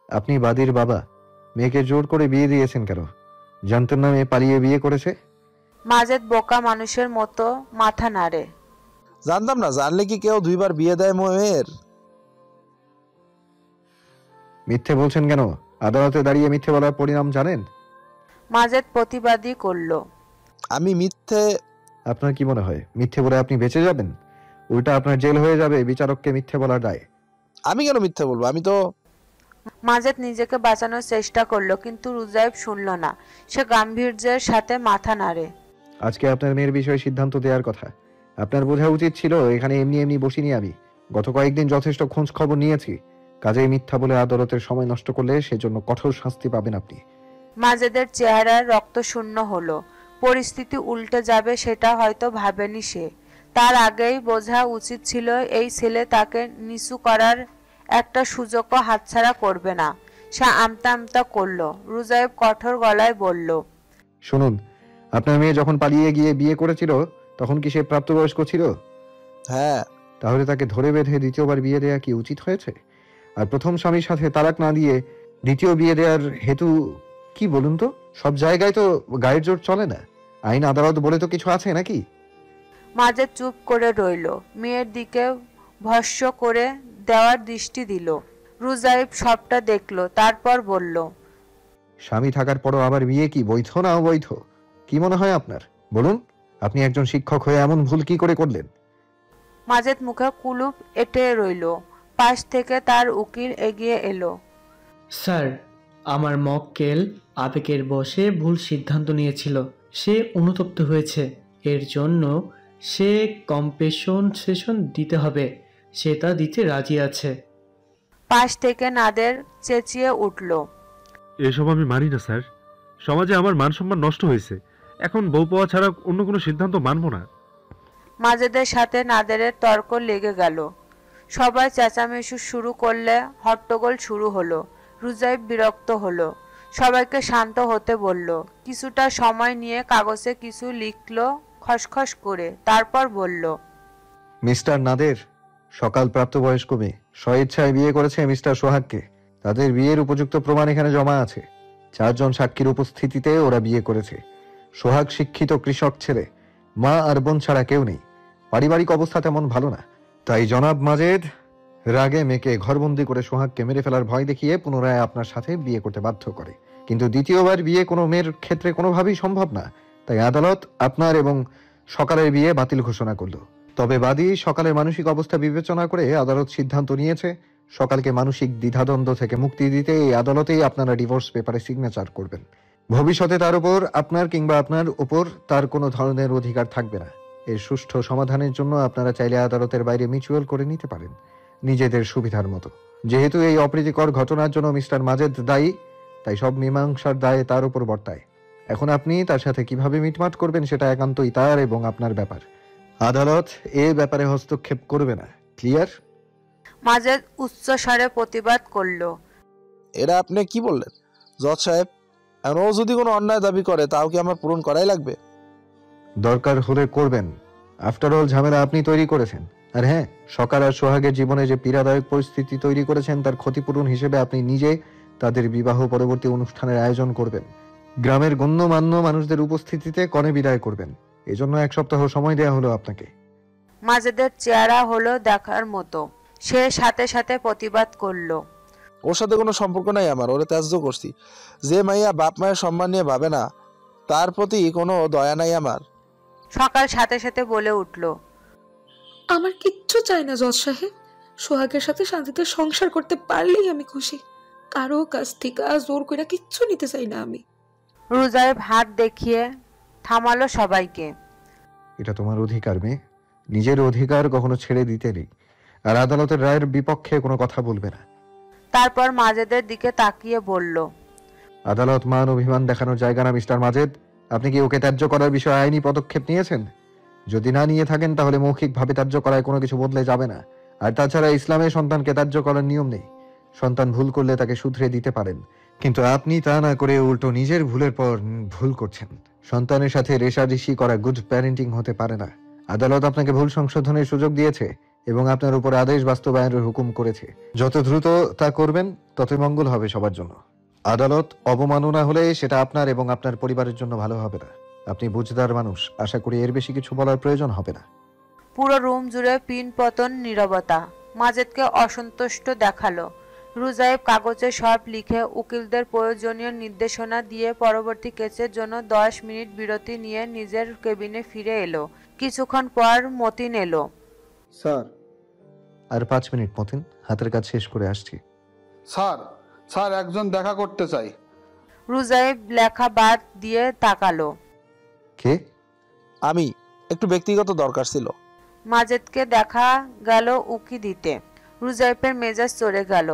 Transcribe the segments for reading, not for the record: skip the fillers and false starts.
আপনি বাদীর বাবা, মেয়েকে জোর করে বিয়ে দিয়েছেন কেন? জানতেন না মেয়ে পালিয়ে বিয়ে করেছে? মাজেদ বোকা মানুষের মতো মাথা নাড়ে। জানতাম না। জানলে কি কেউ দুইবার বিয়ে দেয় মেয়ের? মিথ্যে বলছেন কেন? আদালতে দাঁড়িয়ে মিথ্যে বলার পরিণাম জানেন? মাজেদ প্রতিবাদী করল। আমি মিথ্যে? আপনার কি মনে হয় মিথ্যে বলে আপনি বেঁচে যাবেন? উল্টা আপনার জেল হয়ে যাবে বিচারককে মিথ্যে বলার দায়। আমি কেন মিথ্যে বলবো? আমি তো... মাজেদ নিজেকে বাঁচানোর চেষ্টা করলো, কিন্তু রুজাইব শুনল না। সে গাম্ভীর্যের সাথে মাথা নাড়ে। আজকে আপনার মেয়ের বিষয়ে সিদ্ধান্ত দেওয়ার কথা। আপনার বোঝা উচিত ছিল এখানে এমনি এমনি বসিনি আমি। গত কয়েকদিন যথেষ্ট খোঁজ খবর নিয়েছি। কাজেই মিথ্যা বলে আদালতের সময় নষ্ট করলে সেজন্য কঠোর শাস্তি পাবেন আপনি। মাজেদের চেহারা রক্তশূন্য হলো। পরিস্থিতি উল্টে যাবে সেটা হয়তো ভাবেনি সে। তার আগেই বোঝা উচিত ছিল এই ছেলে তাকে নিচু করার একটা সুযোগও হাতছাড়া করবে না। সে আমতা আমতা করল। রুজাইব কঠোর গলায় বলল, শুনুন, আপনার মেয়ে যখন পালিয়ে গিয়ে বিয়ে করেছিল তখন কি সে প্রাপ্তবয়স্ক ছিল? হ্যাঁ। তাহলে তাকে ধরে বেঁধে দ্বিতীয়বার বিয়ে দেয়া কি উচিত হয়েছে? আর প্রথম স্বামীর সাথে তালাক না দিয়ে দ্বিতীয় বিয়ে দেওয়ার হেতু কি বলুন তো? সব জায়গায় তো গায়ের জোর চলে না। আইন আদালত বলে তো কিছু আছে নাকি? মাজেদ চুপ করে রইল। মেয়ের দিকে ভস্য করে দেওয়ার দৃষ্টি দিল। রুজাইব সবটা দেখল, তারপর বলল, স্বামী থাকার পরও আবার বিয়ে কি বৈধ না অবৈধ? কি মনে হয় আপনার? বলুন, আপনি একজন শিক্ষক হয়ে এমন ভুল কি করে করলেন? মাজেদ মুখে কুলুপ এঁটে রইল। পাশ থেকে তার উকিল এগিয়ে এলো। স্যার, আমার মক্কেল আবেগের বশে ভুল সিদ্ধান্ত নিয়েছিল। সে অনুতপ্ত হয়েছে। এর জন্য সে কম্পেনসেশন দিতে হবে। সে তা দিতে রাজি আছে। পাশ থেকে নাদের চেঁচিয়ে উঠল, এসব আমি মানি না স্যার। সমাজে আমার মান সম্মান নষ্ট হয়েছে। এখন বউ পাওয়া ছাড়া অন্য কোনো সিদ্ধান্ত মানব না। মাজেদের সাথে নাদেরের তর্ক লেগে গেল। সবাই চেঁচামেচি শুরু করলে হট্টগোল শুরু হলো। রুজাইব বিরক্ত হলো। সবাইকে শান্ত হতে বলল। কিছুটা সময় নিয়ে কাগজে কিছু লিখলো খসখস করে। তারপর বলল, মিস্টার নাদের সকাল প্রাপ্তবয়স্ক মেয়ে স্বইচ্ছায় বিয়ে করেছে মিস্টার সোহাগকে। তাদের বিয়ের উপযুক্ত প্রমাণ এখানে জমা আছে। 4 জন সাক্ষীর উপস্থিতিতে ওরা বিয়ে করেছে। সোহাগ শিক্ষিত কৃষক ছেলে, মা আর বোন ছাড়া কেউ নেই। পারিবারিক অবস্থা তেমন ভালো না। তাই জনাব মাজেদ রাগে মেয়েকে ঘরবন্দি করে সোহাগকে মেরে ফেলার ভয় দেখিয়ে পুনরায় আপনার সাথে বিয়ে করতে বাধ্য করে। কিন্তু দ্বিতীয়বার বিয়ে কোনো মেয়ের ক্ষেত্রে কোনোভাবেই সম্ভব না। তাই আদালত আপনার এবং সকালের বিয়ে বাতিল ঘোষণা করলো। তবে বাদী সকালের মানসিক অবস্থা বিবেচনা করে আদালত সিদ্ধান্ত নিয়েছে সকালকে মানসিক দ্বিধাদ্বন্দ্ব থেকে মুক্তি দিতে এই আদালতেই আপনারা ডিভোর্স পেপারে সিগনেচার করবেন। ভবিষ্যতে তার উপর আপনার কিংবা আপনার উপর তার কোনো ধরনের অধিকার থাকবে না। এর সুষ্ঠু সমাধানের জন্য আপনারা চাইলে আদালতের বাইরে মিউচুয়াল করে নিতে পারেন নিজেদের সুবিধার মতো। যেহেতু এই অপ্রীতিকর ঘটনার জন্য মিস্টার মাজেদ দায়ী, তাই সব মীমাংসার দায় তার উপর বর্তায়। এখন আপনি তার সাথে কিভাবে মিটমাট করবেন সেটা একান্তই তার এবং আপনার ব্যাপার। আদালত এ ব্যাপারে হস্তক্ষেপ করবে না। ক্লিয়ার? মাজেদ উচ্চস্বরে প্রতিবাদ করল, এটা আপনি কি বললেন জজ সাহেব? এখন ও যদি কোনো অন্যায় দাবি করে তাও কি আমার পূরণ করাই লাগবে? দরকার হলে করবেন। আফটার অল ঝামেলা আপনি তৈরি করেছেন। আর হ্যাঁ, সকাল আর সোহাগের জীবনে যে পীড়াদায়ক পরিস্থিতি তৈরি করেছেন তার ক্ষতিপূরণ হিসেবে আপনি নিজে তাদের বিবাহ পরবর্তী অনুষ্ঠানের আয়োজন করবেন। গ্রামের গণ্যমান্য মানুষদের উপস্থিতিতে কনে বিদায় করবেন। এজন্য 1 সপ্তাহ সময় দেয়া হলো আপনাকে। মাজেদের চেহারা হলো দেখার মতো। সে সাথে সাথে প্রতিবাদ করল, ওর সাথে কোনো সম্পর্ক নাই আমার। ওরে ত্যায্য করছি। যে মাইয়া বাপ মায়ের সম্মান নিয়ে ভাবে না তার প্রতি কোনো দয়া নাই আমার। সকাল সাথে সাথে বলে উঠল, আমার কিচ্ছু চাই না জজ সাহেব। সোহাগের সাথে শান্তিতে সংসার করতে পারলেই আমি খুশি। কারো কাছ থেকে জোর করে কিচ্ছু নিতে চাই না আমি। রুজাইব হাত দেখিয়ে থামালো সবাইকে। এটা তোমার অধিকার মেয়ে। নিজের অধিকার কখনো ছেড়ে দিতে নেই। আর আদালতের রায়ের বিপক্ষে কোনো কথা বলবে না। তারপর মাজেদের দিকে তাকিয়ে বলল, আদালত মান অভিমান দেখানোর জায়গা না মিস্টার মাজেদ। আপনি কি ওকে ত্যায্য করার বিষয়ে আইনি পদক্ষেপ নিয়েছেন? যদি না নিয়ে থাকেন তাহলে মৌখিকভাবে ত্যায্য করায় কোনো কিছু বদলে যাবে না। আর তাছাড়া ইসলামে সন্তানকে ত্যায্য করার নিয়ম নেই। সন্তান ভুল করলে তাকে শুধরে দিতে পারেন, কিন্তু আপনি তা না করে উল্টো নিজের ভুলের পর ভুল করছেন। সন্তানের সাথে রেষারেষি করা গুড প্যারেন্টিং হতে পারে না। আদালত আপনাকে ভুল সংশোধনের সুযোগ দিয়েছে। এবং আপনার উপর আদেশ বাস্তবায়নের হুকুম করেছে। যত দ্রুত তা করবেন ততই মঙ্গল হবে সবার জন্য। আদালত অবমাননা হলে সেটা আপনার এবং আপনার পরিবারের জন্য ভালো হবে না। আপনি বুঝদার মানুষ, আশা করি এর বেশি কিছু বলার প্রয়োজন হবে না। পুরো রুম জুড়ে পিনপতন নীরবতা। মাজেদকে অসন্তুষ্ট দেখালো। রুজাইব কাগজে সব লিখে উকিলদের প্রয়োজনীয় নির্দেশনা দিয়ে পরবর্তী কেসের জন্য 10 মিনিট বিরতি নিয়ে নিজের কেবিনে ফিরে এলো। কিছুক্ষণ পর মতিন এলো। স্যার। আর 5 মিনিট মতিন, হাতের কাজ শেষ করে আসছি। স্যার, স্যার একজন দেখা করতে চাই। রুজাইব লেখা বাদ দিয়ে তাকালো। কে? আমি, একটু ব্যক্তিগত দরকার ছিল। মাজেদকে দেখা গেল উকি দিতে। রুজাইবের মেজাজ চড়ে গেল।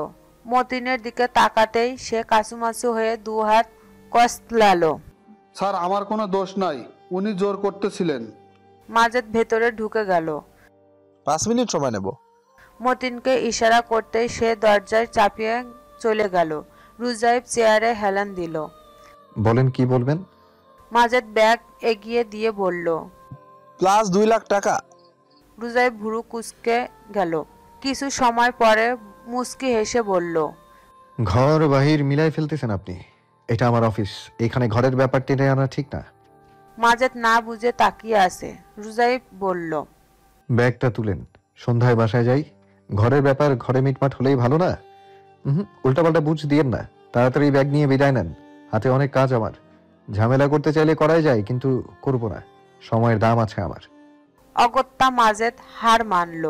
মতিনের দিকে তাকাতেই সে কাসুমাসু হয়ে 2 হাত কসলালো। স্যার আমার কোনো দোষ নাই, উনি জোর করতেছিলেন। মাজেদ ভেতরে ঢুকে গেল। 5 মিনিট সময় নেব। মতিনকে ইশারা করতেই সে দরজায় চাপিয়ে চলে গেল। রুজাইব চেয়ারে হেলান দিল। বলেন, কি বলবেন? মাজেদ ব্যাগ এগিয়ে দিয়ে বলল। প্লাস 2 লাখ টাকা। রুজাইব ভুরু কুঁচকে গেল। কিছু সময় পরে মুস্কি হেসে বলল, ঘর বাহির মিলাই ফেলতেছেন আপনি। এটা আমার অফিস, এখানে ঘরের ব্যাপার টেনে আনা ঠিক না। মাজেদ না বুঝে তাকিয়ে আছে। রুজাইব বলল, ব্যাগটা তুলেন, সন্ধ্যায় বাসায় যাই। ঘরের ব্যাপার ঘরে মিটমাট হলেই ভালো না। উল্টাপাল্টা বুঝ দিয়েন না, তাড়াতাড়ি ব্যাগ নিয়ে বিদায় নেন। হাতে অনেক কাজ আমার। ঝামেলা করতে চাইলে করাই যায়, কিন্তু করব না। সময়ের দাম আছে আমার। অগত্যা মাজেদ হার মানল।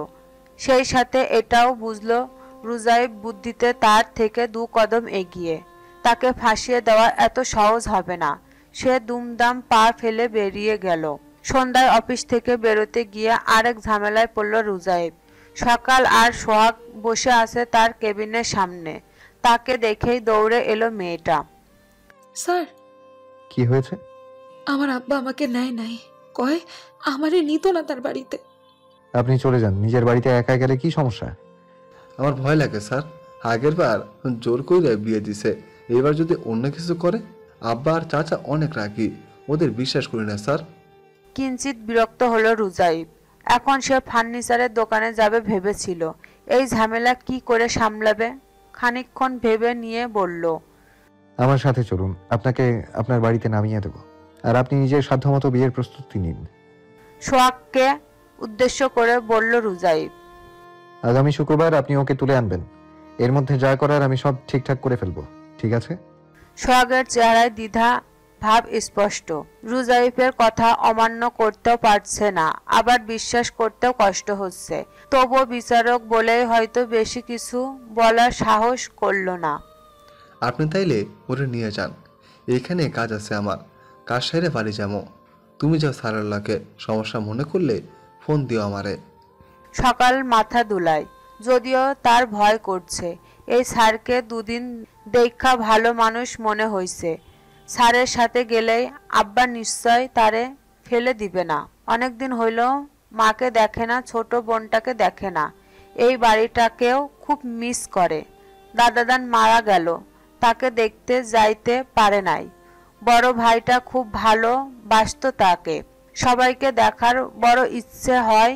সেই সাথে এটাও বুঝলো রুজাইব বুদ্ধিতে তার থেকে 2 কদম এগিয়ে। তাকে ফাঁসিয়ে দেওয়া এত সহজ হবে না। সে দুমদাম পা ফেলে বেরিয়ে গেল। সন্ধ্যায় অফিস থেকে বেরোতে গিয়ে আরেক ঝামেলায় পড়ল রুজাইব। সকাল আর সোহাগ বসে আছে তার কেবিনের সামনে। তাকে দেখেই দৌড়ে এলো মেয়েটা। স্যার, কি হয়েছে? আমার আব্বা আমাকে নেয় নাই, কয় আমারে নিত না তার বাড়িতে। আপনি চলে যান, নিজের বাড়িতে একা গেলে কি সমস্যা? আমার ভয় লাগে স্যার। আগের বার জোর করে বিয়ে দিছে, এবার যদি অন্য কিছু করে। আব্বা আর চাচা অনেক রাগী, ওদের বিশ্বাস করি না স্যার। কিঞ্চিত বিরক্ত হলো রুজাইব। এখন সে ফার্নিচারের দোকানে যাবে ভেবেছিল। এই ঝামেলা কি করে সামলাবে? খানিকক্ষণ ভেবে নিয়ে বলল, আমার সাথে চলুন, আপনাকে আপনার বাড়িতে নামিয়ে দেব। আর আপনি নিজের সাধ্যমতো বিয়ের প্রস্তুতি নিন। সোহাগকে উদ্দেশ্য করে বলল রুজাইব। আগামী শুক্রবার আপনি ওকে তুলে আনবেন। এর মধ্যে যা করার আমি সব ঠিকঠাক করে ফেলবো, ঠিক আছে? সোহাগের চেহারায় দ্বিধা ভাব স্পষ্ট। রুজাইফের কথা অমান্য করতেও পারছে না, আবার বিশ্বাস করতেও কষ্ট হচ্ছে। তবুও বিচারক বলেই হয়তো বেশি কিছু বলার সাহস করল না। আপনি তাইলে ওরে নিয়ে যান, এইখানে কাজ আছে আমার। কাজ সেরে বাড়ি যাবো। তুমি যাও সারাল্লাহকে, সমস্যা মনে করলে ফোন দিও আমারে। সকাল মাথা দুলায়, যদিও তার ভয় করছে। এই স্যারকে 2 দিন দেখা ভালো মানুষ মনে হইছে। স্যারের সাথে গেলেই আব্বা নিশ্চয় তারে ফেলে দিবে না। অনেকদিন হইল মাকে দেখে না, ছোট বোনটাকে দেখে না। এই বাড়িটাকেও খুব মিস করে। দাদাদান মারা গেল, তাকে দেখতে যাইতে পারে নাই। বড় ভাইটা খুব ভালো বাসতো তাকে। সবাইকে দেখার বড় ইচ্ছে হয়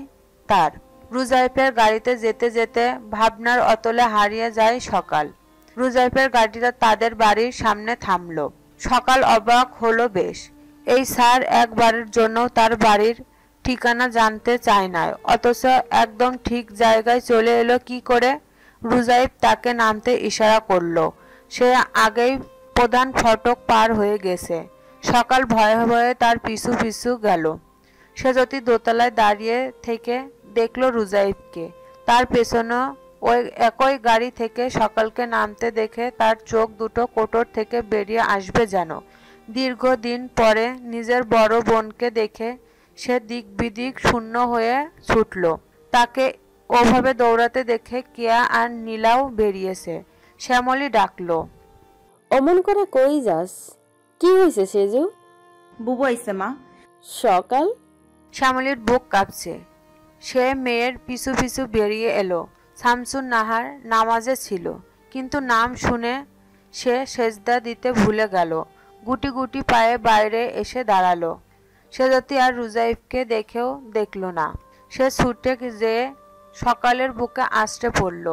তার। রুজাইফের গাড়িতে যেতে যেতে ভাবনার অতলে হারিয়ে যায় সকাল। রুজাইফের গাড়িটা তাদের বাড়ির সামনে থামলো। সকাল অবাক হলো বেশ। এই স্যার একবারের জন্য তার বাড়ির ঠিকানা জানতে চায় না, অথচ একদম ঠিক জায়গায় চলে এলো কি করে? রুজাইফ তাকে নামতে ইশারা করলো। সে আগেই প্রধান ফটক পার হয়ে গেছে। সকাল ভয়ে ভয়ে তার পিছু পিছু গেল। সে যদি দোতলায় দাঁড়িয়ে থেকে দেখলো রুজাইফকে। তার পেছনে ওই একই গাড়ি থেকে সকালকে নামতে দেখে তার চোখ দুটো কোটর থেকে বেরিয়ে আসবে যেন। দীর্ঘদিন পরে নিজের বড় বোনকে দেখে সে দিক বিদিক শূন্য হয়ে ছুটল। তাকে ওভাবে দৌড়াতে দেখে কেয়া আর নীলাও বেরিয়েছে। শ্যামলী ডাকলো, অমন করে কই যাস? কি হয়েছে সেজু? বুবু আইছে মা। সকাল? শ্যামলীর বুক কাঁপছে। সে মেয়ের পিছু পিছু বেরিয়ে এলো। শামসুন নাহার নামাজে ছিল, কিন্তু নাম শুনে সে সেজদা দিতে ভুলে গেল। গুটি গুটি পায়ে বাইরে এসে দাঁড়ালো। সে যদি আর রুজাইফকে দেখেও দেখল না। সে ছুটে যেয়ে সকালের বুকে আছড়ে পড়ল।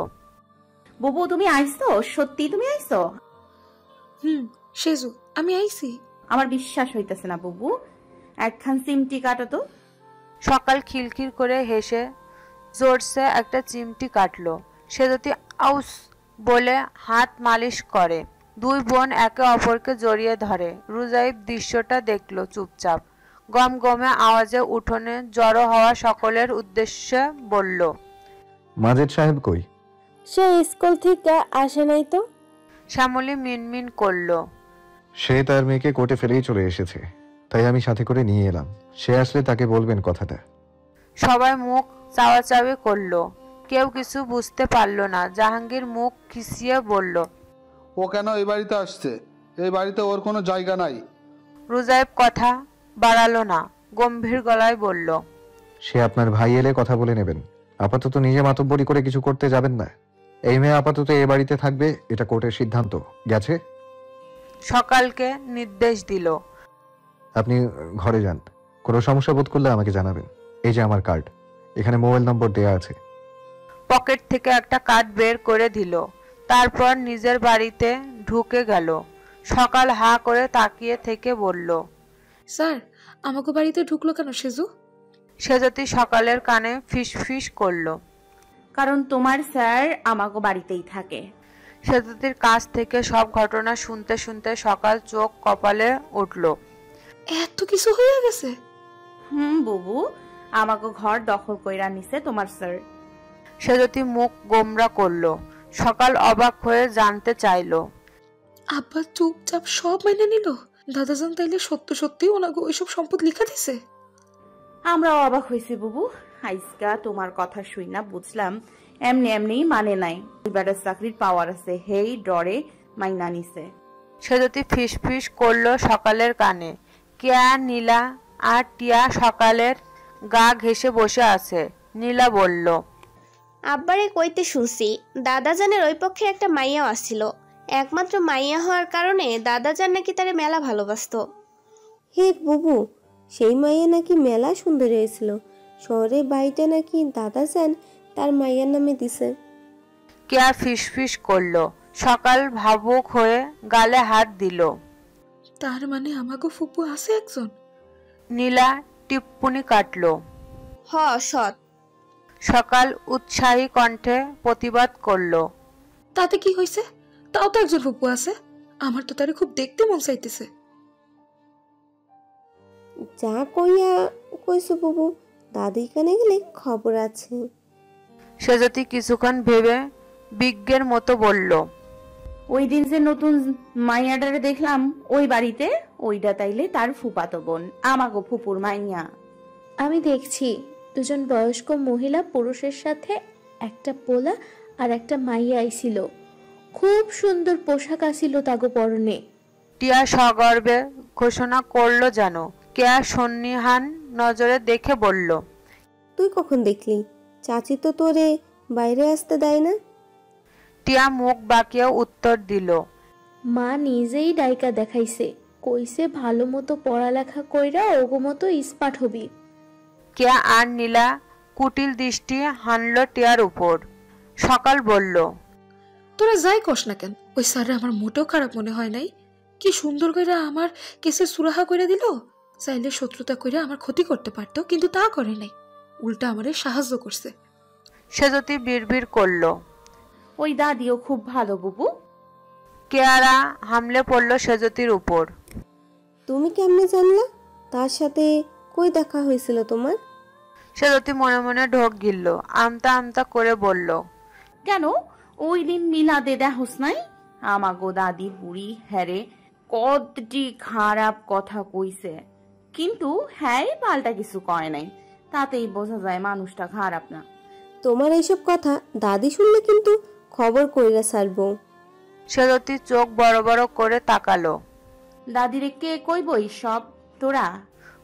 বুবু তুমি আইছো? সত্যি তুমি আইছো? সেজু আমি আইছি। আমার বিশ্বাস হইতেছে না বুবু, একখান চিমটি কাটো তো। সকাল খিলখিল করে হেসে জোরসে একটা চিমটি কাটলো। সে যদি আউস বলে হাত মালিশ করে। দুই বোন একে অপরকে জড়িয়ে ধরে। রুজাইব দৃশ্যটা দেখলো চুপচাপ। গমগমে আওয়াজে উঠোনে জড়ো হওয়া সকলের উদ্দেশ্যে বলল, মাজেদ সাহেব কই? সে স্কুল থেকে আসে নাই তো। শ্যামলী মিনমিন করলো, সে তার মেয়েকে কোর্টে ফেলেই চলে এসেছে, তাই আমি সাথে করে নিয়ে এলাম। সে আসলে তাকে বলবেন কথাটা। সবাই মুখ চাওয়াচাওয়ি করলো। কেউ কিছু বুঝতে পারল না। জাহাঙ্গীর মুখ খিচিয়ে বলল, ও কেন এই বাড়িতে আসছে? এই বাড়িতে ওর কোনো জায়গা নাই। রুজাইব কথা বাড়ালো না, গম্ভীর গলায় বলল, সে আপনার ভাই এলে কথা বলে নেবেন। আপাতত নিজে মাতব্বরি করে কিছু করতে যাবেন না। এই মেয়ে আপাতত এ বাড়িতে থাকবে, এটা কোর্টের সিদ্ধান্ত। গেছে? সকালকে নির্দেশ দিল, আপনি ঘরে যান। কোনো সমস্যা বোধ করলে আমাকে জানাবেন। এই যে আমার কার্ড, এখানে মোবাইল নম্বর দেয়া আছে। পকেট থেকে একটা কার্ড বের করে দিল। তারপর নিজের বাড়িতে ঢুকে গেল। সকাল হা করে তাকিয়ে থেকে বলল, স্যার আমাকে বাড়িতে ঢুকলো কেন সেজু? সেজতি সকালের কানে ফিসফিস করলো। কারণ তোমার স্যার আমাকে বাড়িতেই থাকে। সেজতির কাছ থেকে সব ঘটনা শুনতে শুনতে সকাল চোখ কপালে উঠল। এত কিছু হয়ে গেছে? বুবু, আমাকে ঘর দখল কইরা নিছে তোমার স্যার। সেজতি মুখ গোমরা করলো। সকাল অবাক হয়ে জানতে চাইলো, আব্বা চুপচাপ সব মেনে নিল? দাদাজান তাইলে সত্য সত্যি ওনাকে ওইসব সম্পদ লিখা দিছে? আমরাও অবাক হয়েছি বুবু। আইসকা তোমার কথা শুই না বুঝলাম এমনি এমনি মানে নাই। এবারের চাকরির পাওয়ার আছে, হেই ডরে মাইনা নিছে। সেজতি ফিসফিস করলো সকালের কানে। কেয়া, নীলা আর টিয়া সকালের গা ঘেঁষে বসে আছে। নীলা বলল, আব্বারে কইতে শুনছি দাদাজানের ওই পক্ষে একটা মাইয়াও আসছিল। একমাত্র মাইয়া হওয়ার কারণে দাদাজান নাকি তারে মেলা ভালোবাসতো। হে বুবু, সেই মাইয়া নাকি মেলা সুন্দর হয়েছিল। শহরের বাড়িটা নাকি দাদাজান তার মাইয়ার নামে দিছে। কেয়া ফিসফিস করলো। সকাল ভাবুক হয়ে গালে হাত দিল। তার মানে আমাকে ফুপু আছে একজন? নীলা টিপ্পুনি কাটলো। হ সৎ। সকাল উৎসাহী কণ্ঠে প্রতিবাদ করলো, তাতে কি হয়েছে? তাও তো একজন ফুপু আছে। আমার তো তারে খুব দেখতে মন চাইতেছে। যা কইছো বুবু, দাদি কানে গেলে খবর আছে। সেজতি কিছুক্ষণ ভেবে বিজ্ঞের মতো বলল, ওই দিন যে নতুন মাইয়াটারে দেখলাম ওই বাড়িতে, ওইটা তাইলে তার ফুপাতো বোন, আমাগো ফুপুর মাইয়া। আমি দেখছি দুজন বয়স্ক মহিলা পুরুষের সাথে একটা পোলা আর একটা মাইয়া আইছিল। খুব সুন্দর পোশাক আসিল তাগো পরনে। টিয়া সগর্বে ঘোষণা করলো যেন। কেয়া সন্নিহান নজরে দেখে বলল, তুই কখন দেখলি? চাচি তো তোরে বাইরে আসতে দেয় না। টিয়া মুখ বাঁকিয়ে উত্তর দিল, মা নিজেই ডাইকা দেখাইছে, কইছে ভালো মতো পড়ালেখা কইরা ওগো মতো ইস্পাট হবি। কেয়া আর নীলা কুটিল দৃষ্টি হানলো টিয়ার উপর। সকাল বলল, তোরা যাই কস না কেন, ওই স্যার আমার মোটেও খারাপ মনে হয় নাই। কি সুন্দর করে আমার কেসের সুরাহা করে দিল। চাইলে শত্রুতা করে আমার ক্ষতি করতে পারতো, কিন্তু তা করে নাই। উল্টা আমারে সাহায্য করছে। সেজতি বিড়বিড় করলো, ওই দাদিও খুব ভালো বুবু। কেয়ারা হামলে পড়লো সেজতির উপর। তুমি কেমনে জানলা? তার সাথে কই দেখা হয়েছিল তোমার? সেজতি মনে মনে ঢোক গিলল। আমতা আমতা করে বলল, কেন ওই দিন মিলাদে দেখোস নাই? আমাগো দাদি বুড়ি হ্যারে কতটি খারাপ কথা কইছে, কিন্তু হ্যাঁ পাল্টা কিছু কয় নাই। তাতেই বোঝা যায় মানুষটা খারাপ না। তোমার এইসব কথা দাদি শুনলে কিন্তু খবর কইরা ছাড়বো। সেজতি চোখ বড় বড় করে তাকালো। দাদিরে কে কইব সব? তোরা?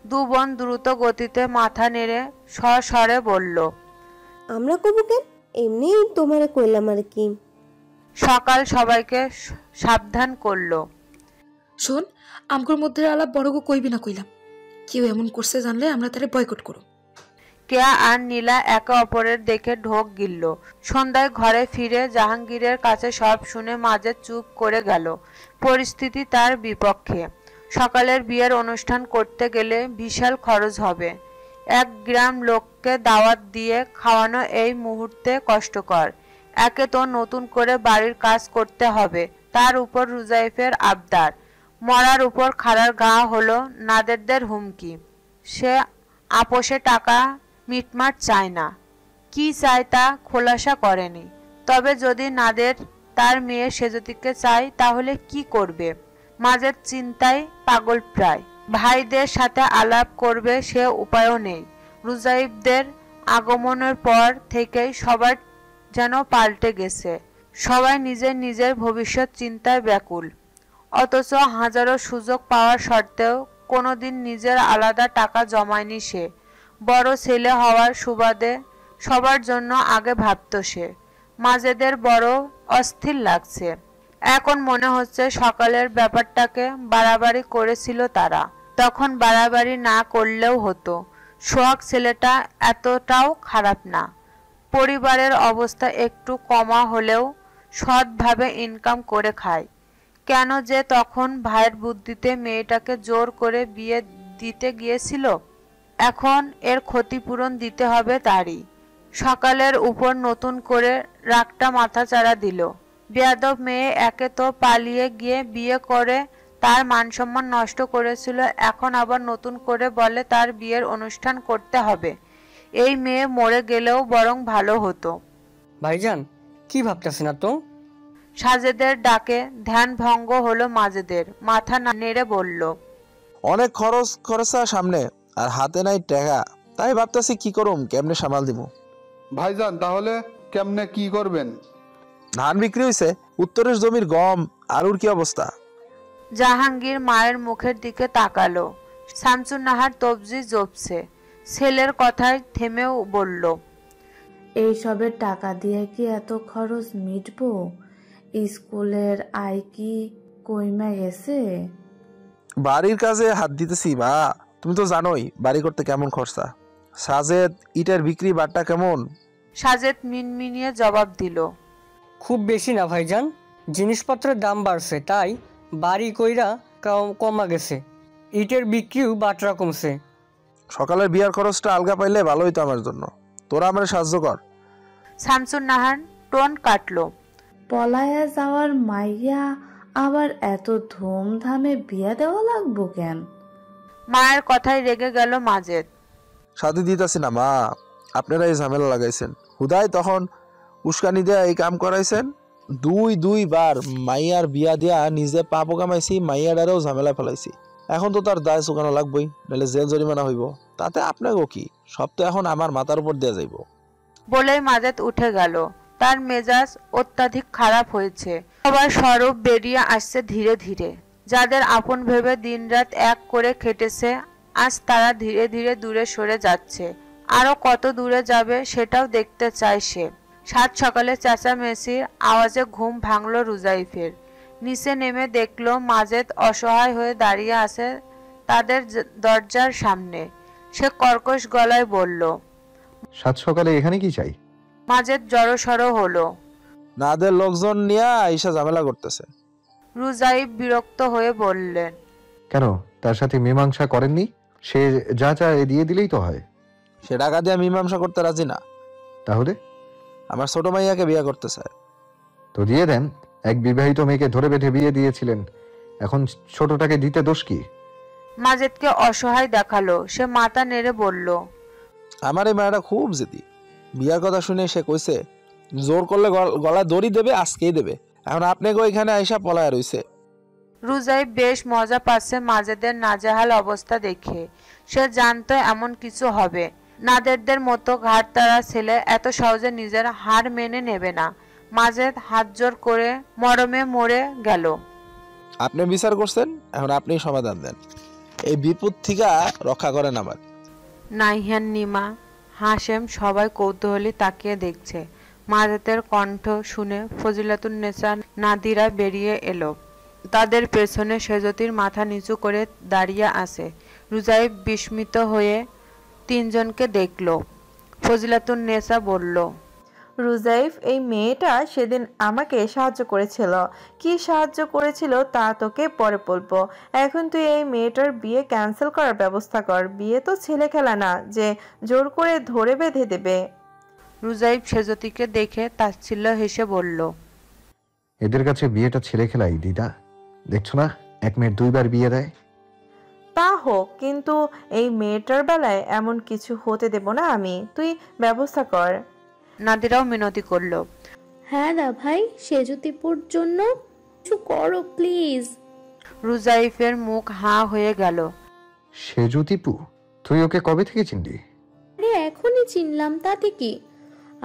দু বোন দ্রুত গতিতে মাথা নেড়ে সস্বরে বলল, আমরা কব কেন, এমনি তোমারে কইলাম আর কি। সকাল সবাইকে সাবধান করলো, শোন, আমগোর মধ্যে আলাপ বড়গো কইবি না কইলাম। কেউ এমন করছে জানলে আমরা তারে বয়কট করব। কেয়া আর নীলা একে অপরের দেখে ঢোক গিলল। সন্ধ্যায় ঘরে ফিরে জাহাঙ্গীরের কাছে সব শুনে মাজেদ চুপ করে গেল। পরিস্থিতি তার বিপক্ষে। সকালের বিয়ের অনুষ্ঠান করতে গেলে বিশাল খরচ হবে। 1 গ্রাম লোককে দাওয়াত দিয়ে খাওয়ানো এই মুহূর্তে কষ্টকর। একে তো নতুন করে বাড়ির কাজ করতে হবে, তার উপর রুজাইফের আবদার। মরার উপর খাড়ার ঘা হলো নাদেরদের হুমকি। সে আপোষে টাকা মিটমাট চায় না, কি চায় তা খোলাসা করেনি। তবে যদি নাদের তার মেয়ে সেজতিকে চায় তাহলে কি করবে? মাজেদ চিন্তায় পাগল প্রায়। ভাইদের সাথে আলাপ করবে সে উপায়ও নেই। রুজাইফদের আগমনের পর থেকেই সবার যেন পাল্টে গেছে। সবাই নিজের নিজের ভবিষ্যৎ চিন্তায় ব্যাকুল। অথচ হাজারো সুযোগ পাওয়ার সত্ত্বেও কোনোদিন নিজের আলাদা টাকা জমায়নি সে। বড় ছেলে হওয়ার সুবাদে সবার জন্য আগে ভাবত সে। মাজেদের বড় অস্থির লাগছে। এখন মনে হচ্ছে সকালের ব্যাপারটাকে বাড়াবাড়ি করেছিল তারা। তখন বাড়াবাড়ি না করলেও হতো। সোহাগ ছেলেটা এতটাও খারাপ না। পরিবারের অবস্থা একটু কমা হলেও সৎভাবে ইনকাম করে খায়। কেন যে তখন ভাইয়ের বুদ্ধিতে মেয়েটাকে জোর করে বিয়ে দিতে গিয়েছিল? এখন এর ক্ষতিপূরণ দিতে হবে তারই। সকালের উপর নতুন করে রাগটা মাথাচাড়া দিল। বেয়াদব মেয়ে একে তো পালিয়ে গিয়ে বিয়ে করে তার মানসম্মান নষ্ট করেছিল, এখন আবার নতুন করে বলে তার বিয়ের অনুষ্ঠান করতে হবে। এই মেয়ে মরে গেলেও বরং ভালো হতো। ভাইজান, কি ভাবতেছেন না তো? সাজেদের ডাকে ধ্যান ভঙ্গ হলো মাজেদের। মাথা নেড়ে বলল, অনেক খরচা সামনে, আর হাতে নাই টাকা, তাই ভাবতেছি কি করুম, কেমনে সামাল দিব। ভাইজান, তাহলে কেমনে কি করবেন? ধান বিক্রি হয়েছে, উত্তরের জমির গম আলুর কি অবস্থা? জাহাঙ্গীর মায়ের মুখের দিকে তাকালো। শামসুন নাহার তবজি জপছে। ছেলের কথায় থেমেও বলল, এইসবের টাকা দিয়ে কি এত খরচ মিটবো? স্কুলের আয় কি কইমা গেছে? বাড়ির কাজে হাত দিতেছি মা, তুমি তো জানোই বাড়ি করতে কেমন খরচা। সাজেদ ইটের বিক্রি বাট্টা কেমন? সাজেদ মিনমিনিয়ে জবাব দিল, খুব বেশি না ভাইজান, জিনিসপত্রের দাম বাড়ছে তাই বাড়ি কইরা কমা গেছে, ইটের বিক্রিও বাটরা কমছে। সকালের বিয়ার খরচটা আলগা পাইলে ভালো হইতো আমার জন্য, তোরা আমার সাহায্য কর। শামসুন নাহার টোন কাটলো, পলায়া যাওয়ার মাইয়া আবার এত ধুমধামে বিয়া দেওয়া লাগবো কেন? মায়ের কথায় রেগে গেল মাজেদ। সাথে দিতেছি না মা, আপনারা এই ঝামেলা লাগাইছেন, হুদাই তখন উস্কানি দেয়া এই কাম করাইছেন। দুই বার মাইয়ার বিয়া দিয়া নিজে পাপও কামাইছি, মাইয়াডারেও ঝামেলা ফেলাইছি। এখন তো তার দায় চুকানো লাগবই, নাহলে জেল জরিমানা হইব। তাতে আপনাকেও কি, সব তো এখন আমার মাথার উপর দেয়া যাইব। বলেই মাজেদ উঠে গেল। তার মেজাজ অত্যাধিক খারাপ হয়েছে। সবার স্বরূপ বেরিয়ে আসছে ধীরে ধীরে। যাদের আপন ভেবে দিনরাত এক করে খেটেছে, আজ তারা ধীরে ধীরে দূরে সরে যাচ্ছে। আরো কত দূরে যাবে সেটাও দেখতে চায় সে। সাত সকালে চেঁচামেচির আওয়াজে ঘুম ভাঙল রুজাইফের। নিচে নেমে দেখলো মাজেদ অসহায় হয়ে দাঁড়িয়ে আছে তাদের দরজার সামনে। সে কর্কশ গলায় বলল, সাত সকালে এখানে কি চাই? মাজেদ জড়সড় হলো। নাদের লোকজন নিয়ে আইসা ঝামেলা করতেছে। রুজাইফ বিরক্ত হয়ে বললেন, কেন, তার সাথে মীমাংসা করেননি? সে যা চায় দিয়ে দিলেই তো হয়। সে টাকা দিয়ে মীমাংসা করতে রাজি না। তাহলে? আমার ছোট মাইয়াকে বিয়ে করতে চায়। তো দিয়ে দেন, এক বিবাহিত মেয়েকে ধরে বেঁধে বিয়ে দিয়েছিলেন, এখন ছোটটাকে দিতে দোষ কি? মাজেদকে অসহায় দেখালো। সে মাথা নেড়ে বলল, আমার এই মায়াটা খুব জেদি। বিয়ার কথা শুনে সে কইছে জোর করলে গলায় দড়ি দেবে, আজকেই দেবে। এখন আপনাকে ওইখানে আইসা পলায় রইছে। রুজাইফ বেশ মজা পাচ্ছে মাজেদের নাজেহাল অবস্থা দেখে। সে জানতো এমন কিছু হবে। নাদেরদের মতো ঘাড়তারা ছেলে এত সহজে নিজের হার মেনে নেবে না। মাজেদ হাত জোর করে মরমে মরে গেল। আপনি বিচার করছেন, এখন আপনি সমাধান দেন, এই বিপদ থেকে রক্ষা করেন আমার। নাইহান, নিমা, হাশেম সবাই কৌতূহলী তাকিয়ে দেখছে। মাজেদের কণ্ঠ শুনে ফজিলাতুন্নেসা নাদিরা বেরিয়ে এলো। তাদের পেছনে সেজতির মাথা নিচু করে দাঁড়িয়ে আছে। রুজাইফ বিস্মিত হয়ে তিনজনকে দেখল। ফজিলাতুন্নেসা বলল, রুজাইফ, এই মেয়েটা সেদিন আমাকে সাহায্য করেছিল। কি সাহায্য করেছিল তা তোকে পরে বলবো। এখন তুই এই মেয়েটার বিয়ে ক্যান্সেল করার ব্যবস্থা কর। বিয়ে তো ছেলে খেলা না যে জোর করে ধরে বেঁধে দেবে। রুজাইফ সেজতিকে দেখে তাচ্ছিল্য হেসে বলল, এদের কাছে বিয়েটা ছেলে খেলাই দিদা। দেখছো না, এক মেয়ের দুইবার বিয়ে দেয়। তা হোক, কিন্তু এই মেয়েটার বেলায় এমন কিছু হতে দেব না আমি। তুই ব্যবস্থা কর। নাদিরাও মিনতি করল, হ্যাঁ দা ভাই, সেজুতিপুর জন্য কিছু করো প্লিজ। রুজাইফের মুখ হাঁ হয়ে গেল। সেজুতিপু, তুই ওকে কবে থেকে চিনলি? আরে এখনই চিনলাম, তাতে কি?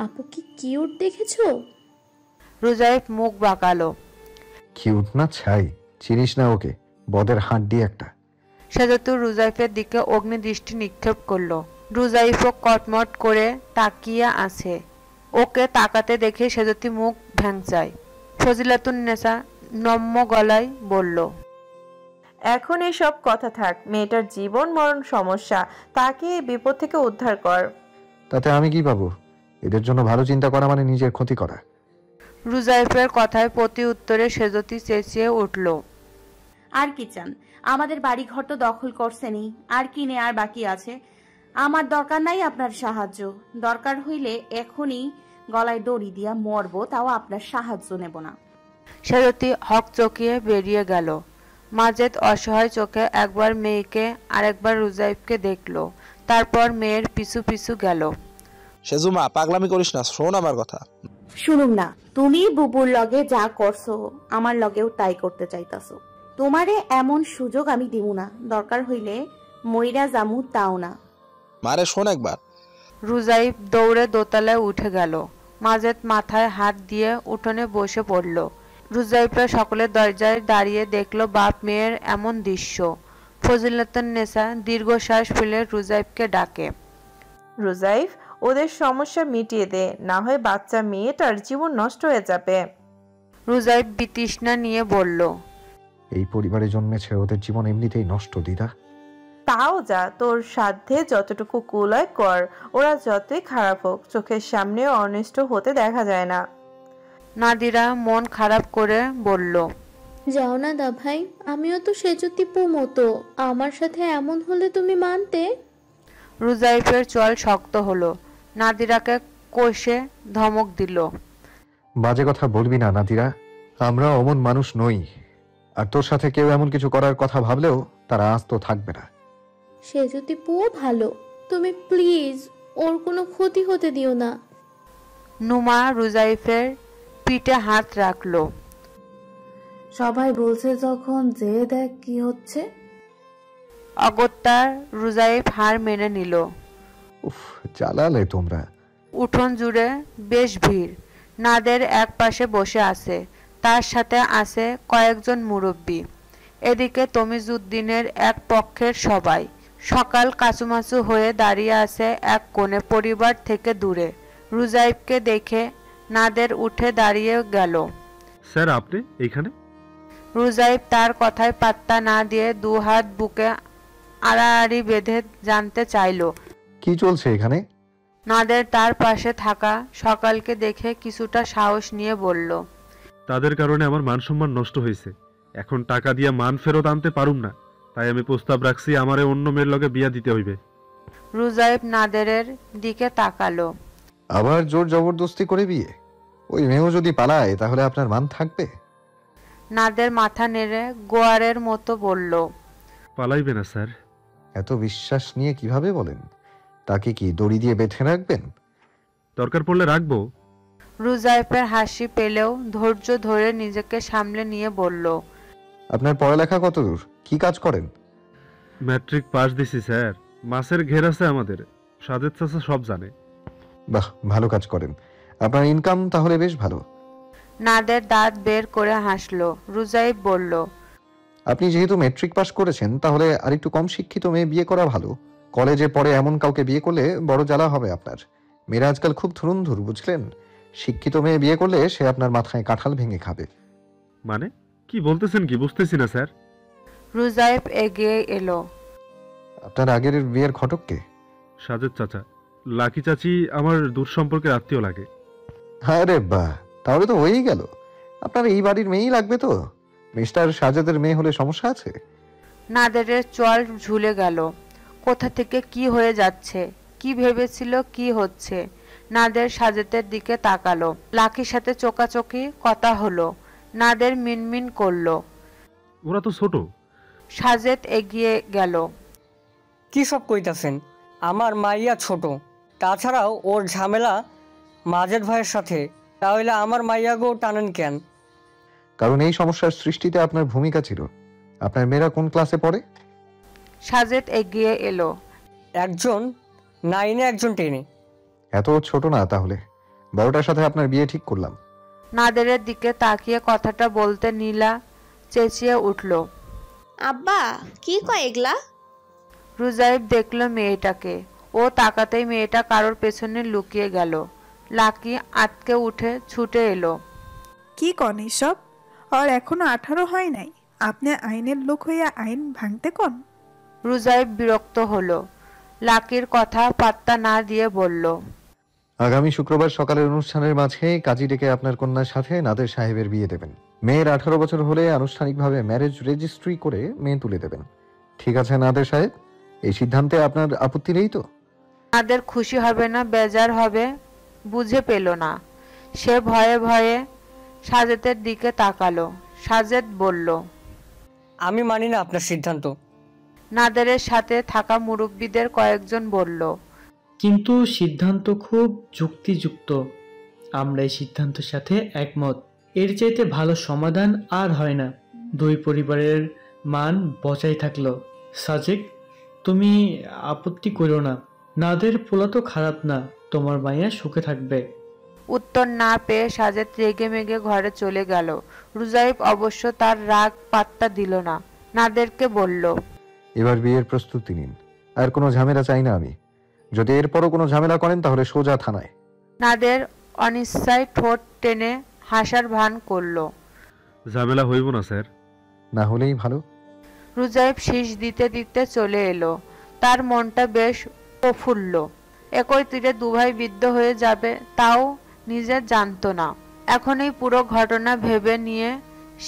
আপু কি কিউট দেখেছো? রুজাইফ মুখ বাঁকালো। কিউট না ছাই, চিনিস না ওকে, বদের হাড্ডি একটা। সেজতু রুজাইফের দিকে অগ্নিদৃষ্টি নিক্ষেপ করলো। রুজাইফও কটমট করে তাকিয়ে আছে। ওকে তাকাতে দেখে সেজতি মুখ ভ্যাংচায়। ফজিলাতুন্নেসা নম্য গলায় বলল, এখন এসব কথা থাক। মেয়েটার জীবন মরণ সমস্যা, তাকে এই বিপদ থেকে উদ্ধার কর। তাতে আমি কি পাবো? এদের জন্য ভালো চিন্তা করা মানে নিজের ক্ষতি করা। রুজাইফের কথায় প্রতি উত্তরে সেজতি চেঁচিয়ে উঠল, আর কি চান? আমাদের বাড়ি ঘর তো দখল করছেনি, আর কি নেয়ার বাকি আছে? আমার দরকার নাই আপনার সাহায্য। দরকার হইলে এখনই গলায় দড়ি দিয়া মরবো, তাও আপনার সাহায্য নেব না। সেজতি হক চকিয়ে বেরিয়ে গেল। মাজেদ অসহায় চোখে একবার মেয়েকে আরেকবার রুজাইফকে দেখলো, তারপর মেয়ের পিছু পিছু গেল। সেজুমা, পাগলামি করিস না, শোন আমার কথা। শুনুম না, তুমি বুবুর লগে যা করছো আমার লগেও তাই করতে চাইতাছো। তোমারে এমন সুযোগ আমি দিব না। দরকার হইলে মইরা জামু, তাও না। মারে শোন একবার। রুজাইফ দৌড়ে দোতলায় উঠে গেল। মাজেদ মাথায় হাত দিয়ে উঠোনে বসে পড়ল। রুজাইফের সকলের দরজায় দাঁড়িয়ে দেখলো বাপ মেয়ের এমন দৃশ্য। ফজিলাতুন্নেসা দীর্ঘশ্বাস ফেলে রুজাইফকে ডাকে, রুজাইফ, ওদের সমস্যা মিটিয়ে দে, না হয় বাচ্চা মেয়েটার জীবন নষ্ট হয়ে যাবে। রুজাইফ বিতৃষ্ণা নিয়ে বলল, এই পরিবারে জন্মেছে, ওদের জীবন এমনিতেই নষ্ট দিদা। তাও যা, তোর সাধ্যে যতটুকু কুলয় কর। ওরা যতই খারাপ হোক, চোখের সামনে অনিষ্ট হতে দেখা যায় না। নাদিরা মন খারাপ করে বলল, যাও না দা ভাই, আমিও তো সেজুতিপু মতো। আমার সাথে এমন হলে তুমি মানতে? রুজাইফের চল শক্ত হলো। নাদিরাকে কষে ধমক দিল, বাজে কথা বলবি না নাদিরা, আমরা অমন মানুষ নই। আর তোর সাথে কেউ এমন কিছু করার কথা ভাবলেও তারা আস্ত থাকবে না। সেজুতিপুও ভালো, তুমি প্লিজ ওর কোনো ক্ষতি হতে দিও না। নুমা রুজাইফের পিঠে হাত রাখলো। সবাই বলছে যখন, যে দেখ কি হচ্ছে। অগত্যা রুজাইফ হার মেনে নিল। উফ, জ্বালালে তোমরা। উঠোন জুড়ে বেশ ভিড়। নাদের এক পাশে বসে আছে, তার সাথে আছে কয়েকজন মুরব্বী। এদিকে তমিজউদ্দিনের এক পক্ষের সবাই। সকাল কাচুমাচু হয়ে দাঁড়িয়ে আছে এক কোণে পরিবার থেকে দূরে। রুজাইফকে দেখে নাদের উঠে দাঁড়িয়ে গেল। স্যার, আপনি এইখানে? রুজাইফ তার কথায় পাত্তা না দিয়ে দুহাত বুকে আড়াআড়ি বেঁধে জানতে চাইল, কি চলছে এখানে? নাদের তার পাশে থাকা সকালকে দেখে কিছুটা সাহস নিয়ে বলল, তাদের কারণে আমার মান সম্মান নষ্ট হয়েছে। এখন টাকা দিয়ে মান ফেরত আনতে পারুম না, তাই আমি প্রস্তাব রাখছি আমারে অন্য মেয়ের লগে বিয়া দিতে হইবে। রুজাইফ নাদেরের দিকে তাকালো। আবার জোর জবরদস্তি করে বিয়ে? ওই মেয়েও যদি পালায় তাহলে আপনার মান থাকবে? নাদের মাথা নেড়ে গোয়ারের মতো বলল, পালাইবে না স্যার। এত বিশ্বাস নিয়ে কিভাবে বলেন? তাকে কি দড়ি দিয়ে বেঁধে রাখবেন? দরকার পড়লে রাখবো। রুজাইফের হাসি পেলেও ধৈর্য ধরে নিজেকে সামলে নিয়ে বলল, আপনার পড়ালেখা কত দূর? কি কাজ করেন? ম্যাট্রিক পাস দিছি স্যার। মাসের ঘের আছে আমাদের, সাজেদ চাচা সব জানে। বাহ, ভালো কাজ করেন। আপনার ইনকাম তাহলে বেশ ভালো। নাদের দাঁত বের করে হাসলো। রুজাইফ বলল, আপনি যেহেতু ম্যাট্রিক পাস করেছেন, তাহলে আরেকটু কম শিক্ষিত মেয়ে বিয়ে করা ভালো। কলেজে পড়ে এমন কাউকে বিয়ে করলে বড় জ্বালা হবে আপনার। মেয়েরা আজকাল খুব ধুরন্ধুর, বুঝলেন? শিক্ষিত মেয়ে বিয়ে করলে সে আপনার মাথায় কাঁঠাল ভেঙে খাবে। মানে কি বলতেছেন কি বুঝতেছি না স্যার। রুজাইফ এগিয়ে এলো। আপনার আগের বিয়ের ঘটক কে? সাজেদ চাচা। লাকি চাচি আমার দূর সম্পর্কের আত্মীয় লাগে। আরে বাহ, তাহলে তো হয়েই গেল। আপনার এই বাড়ির মেয়েই লাগবে তো? মিস্টার সাজেদের মেয়ে হলে সমস্যা আছে? নাদেরের চল ঝুলে গেল। কোথা থেকে কি হয়ে যাচ্ছে, কি ভেবেছিল, কি হচ্ছে। নাদের সাজেদের দিকে তাকালো। লাকির সাথে চোকাচোকি কথা হলো। নাদের মিনমিন করলো, ওরা তো ছোট। সাজেদ এগিয়ে গেল। কি সব কইতাছেন? আমার মাইয়া ছোট, তাছাড়াও ওর ঝামেলা মাজেদ ভাইয়ের সাথে। তাহলে আমার মাইয়াগো টানেন কেন? কারণ এই সমস্যার সৃষ্টিতে আপনার ভূমিকা ছিল। আপনার মেয়েরা কোন ক্লাসে পড়ে? সাজেদ এগিয়ে এলো। একজন 9-এ, একজন 10-এ। এত ছোট না তাহলে। বড়টার সাথে আপনার বিয়ে ঠিক করলাম। নাদেরের দিকে তাকিয়ে কথাটা বলতে নীলা চেঁচিয়ে উঠল, আব্বা কি কয় এগুলা? রুজাইব দেখল মেয়েটাকে। ও তাকাতেই মেয়েটা কারোর পেছনে লুকিয়ে গেল। লাকি আটকে উঠে ছুটে এলো। কি কন এসব? আর এখনো 18 হয় নাই, আপনি আইনের লোক হইয়া আইন ভাঙতে কন? রুজাইব বিরক্ত হলো। লাকির কথা পাত্তা না দিয়ে বলল, আগামী শুক্রবার সকালের অনুষ্ঠানের মাঝে কাজী ডেকে আপনার কন্যার সাথে নাদের সাহেবের বিয়ে দেবেন। মেয়ের 18 বছর হলে আনুষ্ঠানিকভাবে ম্যারেজ রেজিস্ট্রি করে মেয়ে তুলে দেবেন। ঠিক আছে নাদের সাহেব, এই সিদ্ধান্তে আপনার আপত্তি নেই তো? নাদের খুশি হবে না বেজার হবে বুঝে পেল না। সে ভয়ে ভয়ে সাজেদের দিকে তাকালো। সাজেদ বলল, আমি মানি না আপনার সিদ্ধান্ত। নাদেরের সাথে থাকা মুরব্বীদের কয়েকজন বলল, কিন্তু সিদ্ধান্ত খুব যুক্তিযুক্ত। আমরা এই সিদ্ধান্তের সাথে একমত। এর চাইতে ভালো সমাধান আর হয় না। দুই পরিবারের মান বজায় থাকলো। সাজেক, তুমি আপত্তি করো না। নাদের পোলা তো খারাপ না, তোমার মাইয়া সুখে থাকবে। উত্তর না পেয়ে সাজেদ রেগে মেগে ঘরে চলে গেল। রুজাইব অবশ্য তার রাগ পাত্তা দিল না। নাদেরকে বলল, এবার বিয়ের প্রস্তুতি নিন। আর কোনো ঝামেলা চাই না আমি। যদি এরপরও কোনো ঝামেলা করেন তাহলে সোজা থানায়। নাদের অনিচ্ছায় ঠোঁট টেনে হাসার ভান করল। ঝামেলা হইব না স্যার। না হলেই ভালো। রুজাইব শীষ দিতে দিতে চলে এলো। তার মনটা বেশ প্রফুল্ল। একই তীরে দুভাই বিদ্ধ হয়ে যাবে তাও নিজে জানতো না। এখন এই পুরো ঘটনা ভেবে নিয়ে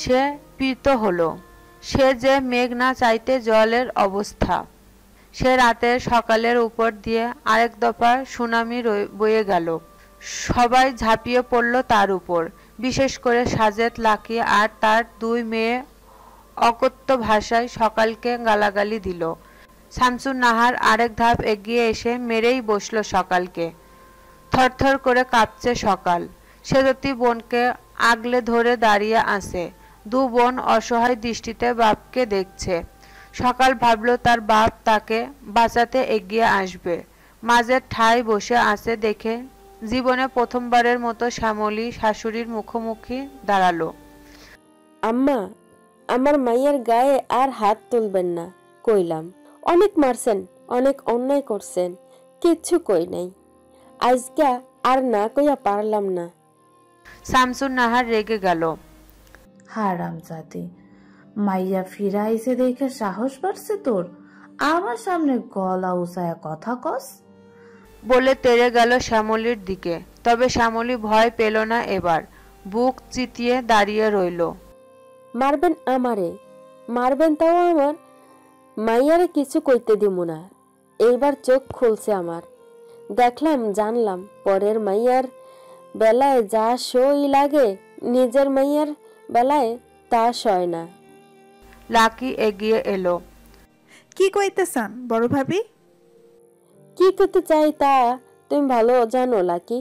সে প্রীত হলো। সে যে মেঘ না চাইতে জলের অবস্থা। সে রাতের সকালের উপর দিয়ে আরেক দফা সুনামি বয়ে গেল। সবাই ঝাঁপিয়ে পড়ল তার উপর, বিশেষ করে সাজেদ, লাকি আর তার দুই মেয়ে। অকথ্য ভাষায় সকালকে গালাগালি দিল। শামসুন নাহার আরেক ধাপ এগিয়ে এসে মেরেই বসল সকালকে। থরথর করে কাঁপছে সকাল। সেজতি বোনকে আগলে ধরে দাঁড়িয়ে আছে। দু বোন অসহায় দৃষ্টিতে বাপকে দেখছে। সকাল ভাবল তার বাপ তাকে বাঁচাতে এগিয়ে আসবে। মাঝের ঠায় বসে আছে দেখে জীবনে প্রথমবারের মতো শ্যামলী শাশুড়ির মুখোমুখি দাঁড়ালো। আম্মা, আমার মাইয়ার গায়ে আর হাত তুলবেন না কইলাম। অনেক মারছেন, অনেক অন্যায় করছেন, কিচ্ছু কই নাই। আজকা আর না কইয়া পারলাম না। শামসুন নাহার রেগে গেল। হারামজাদি, মাইয়া ফিরাইছে দেখে সাহস বাড়ছে তোর? আমার সামনে গলা উঁচায়া কথা কস? বলে তেড়ে গেল শ্যামলীর দিকে। তবে শ্যামলী ভয় পেল না এবার। বুক চিতিয়ে দাঁড়িয়ে রইল। মারবেন আমারে, মারবেন তাও আমার মাইয়ারে কিছু কইতে দিব না। এইবার চোখ খুলছে আমার। দেখলাম, জানলাম পরের মাইয়ার বেলায় যা সই লাগে নিজের মাইয়ার বেলায় তা সয় না। লাকি এগিয়ে এলো। কি কইতে চান বড় ভাবি? কি করতে চাই তা তুমি ভালো জানো লাকি।